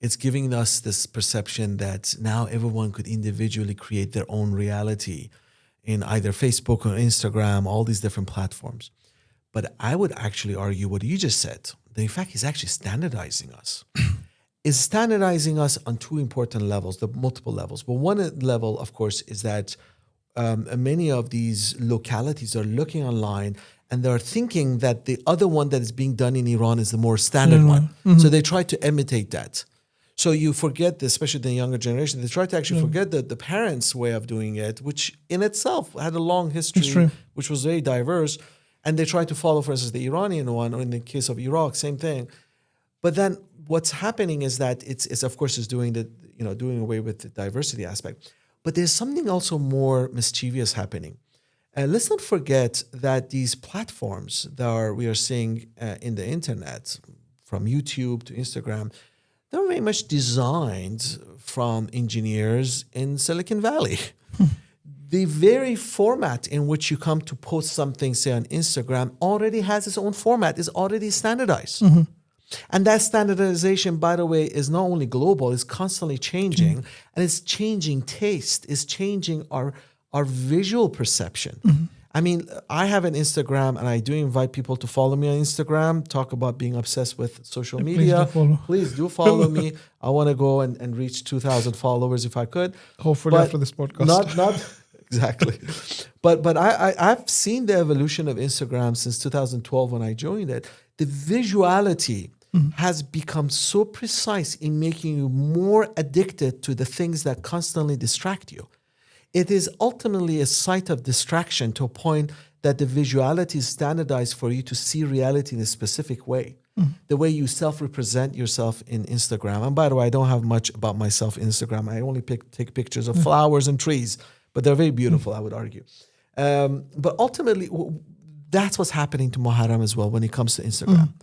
It's giving us this perception that now everyone could individually create their own reality in either Facebook or Instagram, all these different platforms. But I would actually argue what you just said, that in fact is actually standardizing us. Is standardizing us on two important levels, the multiple levels. But one level, of course, is that many of these localities are looking online and they're thinking that the other one that is being done in Iran is the more standard one. So they try to imitate that. So you forget, especially the younger generation, they try to actually forget the parents' way of doing it, which in itself had a long history, which was very diverse. And they try to follow, for instance, the Iranian one, or in the case of Iraq, same thing. But then what's happening is that it's of course is doing away with the diversity aspect. But there's something also more mischievous happening. Let's not forget that these platforms that we are seeing in the internet, from YouTube to Instagram, they're very much designed from engineers in Silicon Valley. The very format in which you come to post something, say on Instagram, already has its own format, is already standardized. And that standardization, by the way, is not only global, it's constantly changing, and it's changing taste, it's changing our visual perception. I mean, I have an Instagram, and I do invite people to follow me on Instagram, talk about being obsessed with social media. Please do follow me. I want to go and reach 2,000 followers if I could. Hopefully after this podcast. Not exactly. But I've seen the evolution of Instagram since 2012 when I joined it. The visuality has become so precise in making you more addicted to the things that constantly distract you. It is ultimately a site of distraction to a point that the visuality is standardized for you to see reality in a specific way. The way you self-represent yourself in Instagram. And by the way, I don't have much about myself in Instagram. I only take pictures of flowers and trees, but they're very beautiful, I would argue. But ultimately, that's what's happening to Muharram as well when it comes to Instagram.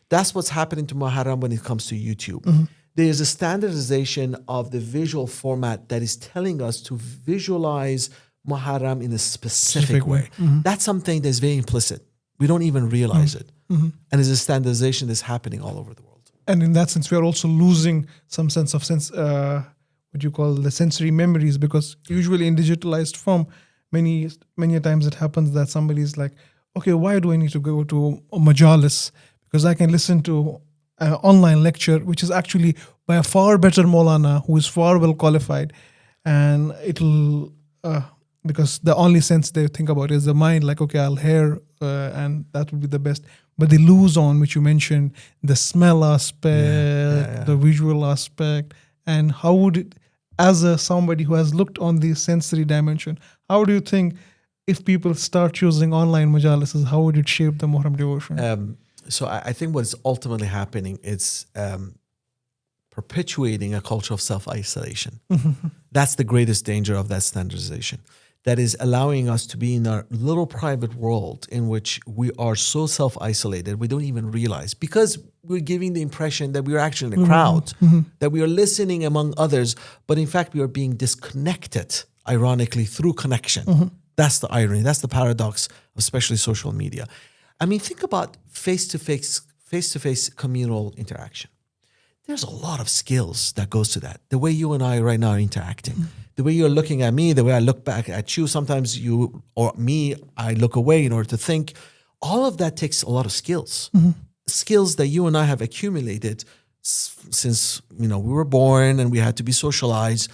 That's what's happening to Muharram when it comes to YouTube. There's a standardization of the visual format that is telling us to visualize Muharram in a specific way. That's something that's very implicit. We don't even realize it. And there's a standardization that's happening all over the world. And in that sense, we are also losing some sense of what you call the sensory memories, because usually in digitalized form, many times it happens that somebody is like, okay, why do I need to go to a majalis? Because I can listen to an online lecture, which is actually by a far better Maulana, who is far well qualified. And it'll, because the only sense they think about is the mind, like, okay, I'll hear, and that would be the best. But they lose on, which you mentioned, the smell aspect, the visual aspect. And how would it, as somebody who has looked on the sensory dimension, how do you think if people start choosing online majalises, how would it shape the Muharram devotion? So I think what's ultimately happening is perpetuating a culture of self-isolation. That's the greatest danger of that standardization. that is allowing us to be in our little private world in which we are so self-isolated we don't even realize, because we're giving the impression that we are actually in a crowd, that we are listening among others, but in fact we are being disconnected, ironically, through connection. That's the irony, that's the paradox of especially social media. I mean, think about face-to-face communal interaction. There's a lot of skills that goes to that. The way you and I right now are interacting, the way you're looking at me, the way I look back at you, sometimes you or me, I look away in order to think. All of that takes a lot of skills, skills that you and I have accumulated since, we were born and we had to be socialized.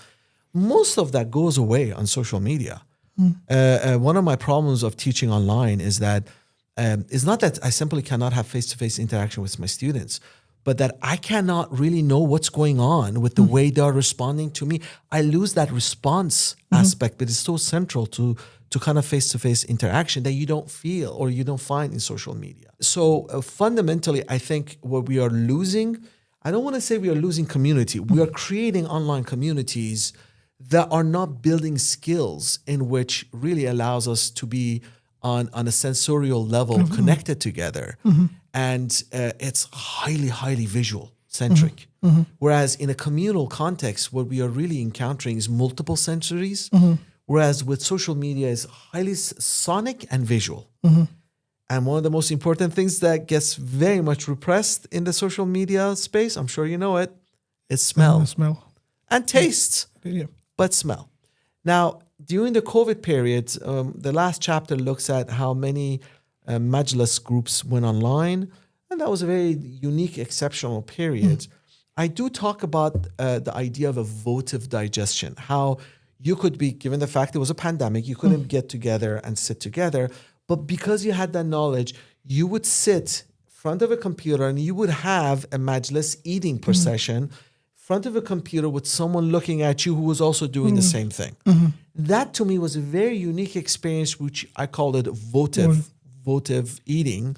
Most of that goes away on social media. One of my problems of teaching online is that it's not that I simply cannot have face-to-face interaction with my students, but that I cannot really know what's going on with the way they're responding to me. I lose that response aspect, but it's so central to kind of face-to-face interaction that you don't feel or you don't find in social media. So fundamentally, I think what we are losing, I don't want to say we are losing community. We are creating online communities that are not building skills in which really allows us to be on a sensorial level connected together. And it's highly, highly visual centric. Whereas in a communal context, what we are really encountering is multiple sensories. Whereas with social media is highly sonic and visual. And one of the most important things that gets very much repressed in the social media space, I'm sure you know it, is smell. Smell. And taste, but smell. Now, during the COVID period, the last chapter looks at how many majlis groups went online, and that was a very unique, exceptional period. I do talk about the idea of a votive digestion, how you could be, given the fact it was a pandemic, you couldn't get together and sit together, but because you had that knowledge, you would sit in front of a computer and you would have a majlis eating procession front of a computer with someone looking at you who was also doing the same thing. That to me was a very unique experience, which I called it votive eating.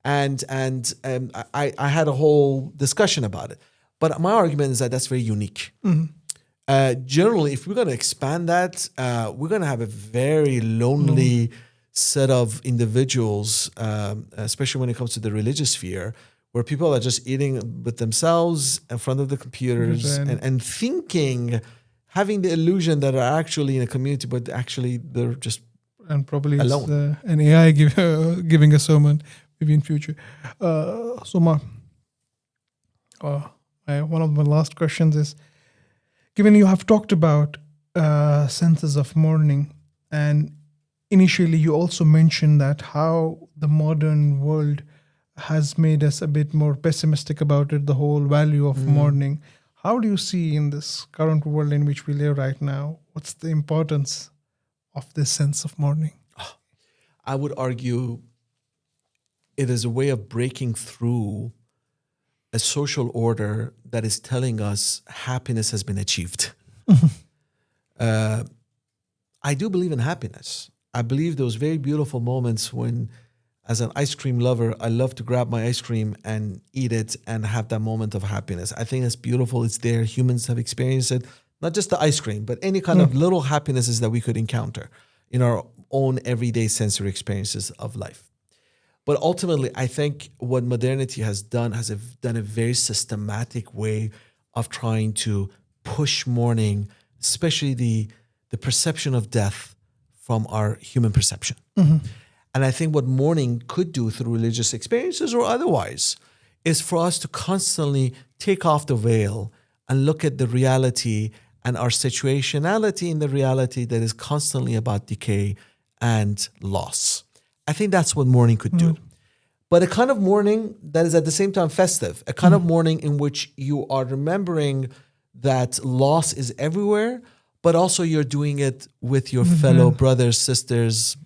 And I had a whole discussion about it. But my argument is that that's very unique. Generally, if we're going to expand that, we're going to have a very lonely set of individuals, especially when it comes to the religious sphere, where people are just eating with themselves in front of the computers and thinking, having the illusion that are actually in a community, but actually they're just and probably alone. It's an AI giving a sermon maybe in future. One of my last questions is, given you have talked about senses of mourning, and initially you also mentioned that how the modern world has made us a bit more pessimistic about it, the whole value of mourning. How do you see in this current world in which we live right now, what's the importance of this sense of mourning? I would argue it is a way of breaking through a social order that is telling us happiness has been achieved. I do believe in happiness. I believe those very beautiful moments when, as an ice cream lover, I love to grab my ice cream and eat it and have that moment of happiness. I think it's beautiful. It's there. Humans have experienced it. Not just the ice cream, but any kind of little happinesses that we could encounter in our own everyday sensory experiences of life. But ultimately, I think what modernity has done done a very systematic way of trying to push mourning, especially the perception of death, from our human perception. And I think what mourning could do through religious experiences or otherwise is for us to constantly take off the veil and look at the reality and our situationality in the reality that is constantly about decay and loss. I think that's what mourning could do. But a kind of mourning that is at the same time festive, a kind of mourning in which you are remembering that loss is everywhere, but also you're doing it with your fellow brothers, sisters,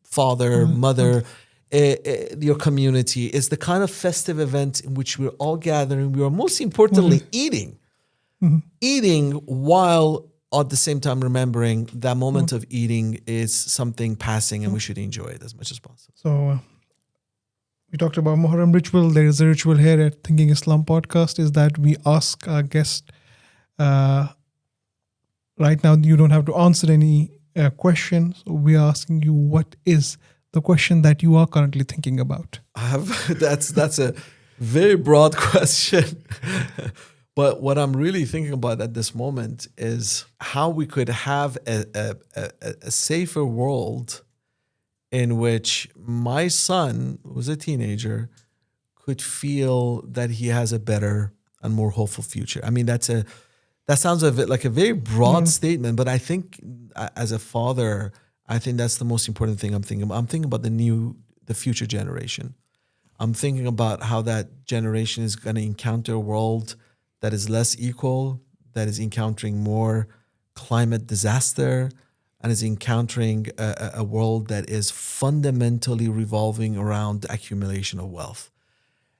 father, mother, your community. Is the kind of festive event in which we're all gathering. We are most importantly eating. Eating while at the same time remembering that moment of eating is something passing and we should enjoy it as much as possible. So we talked about Muharram ritual. There is a ritual here at Thinking Islam podcast, is that we ask our guest, right now you don't have to answer any question. So we are asking you, what is the question that you are currently thinking about? That's a very broad question. But what I'm really thinking about at this moment is how we could have a safer world in which my son, who's a teenager, could feel that he has a better and more hopeful future. I mean, that sounds like a very broad statement, but I think as a father, I think that's the most important thing I'm thinking about. I'm thinking about the future generation. I'm thinking about how that generation is going to encounter a world that is less equal, that is encountering more climate disaster, and is encountering a world that is fundamentally revolving around the accumulation of wealth.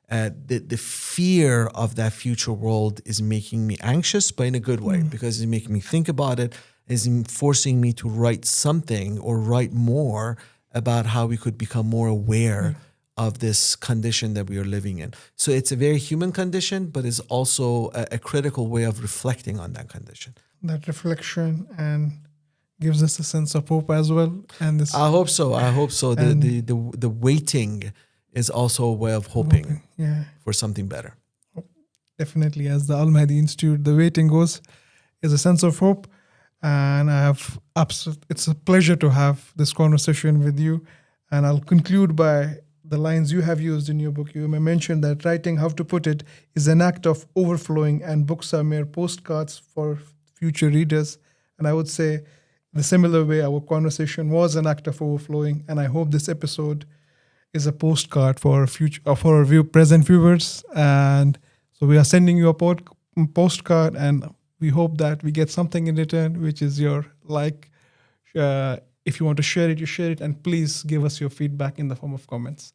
The fear of that future world is making me anxious, but in a good way, because it's making me think about it, is forcing me to write something or write more about how we could become more aware of this condition that we are living in. So it's a very human condition, but it's also a critical way of reflecting on that condition. That reflection and gives us a sense of hope as well. And this I hope so. I hope so. The waiting is also a way of hoping for something better. Definitely, as the Al-Mahdi Institute, the waiting goes, is a sense of hope. And it's a pleasure to have this conversation with you. And I'll conclude by the lines you have used in your book. You may mention that writing, how to put it, is an act of overflowing, and books are mere postcards for future readers. And I would say the similar way, our conversation was an act of overflowing. And I hope this episode is a postcard for our present viewers. And so we are sending you a postcard, and we hope that we get something in return, which is your like. If you want to share it, you share it, and please give us your feedback in the form of comments.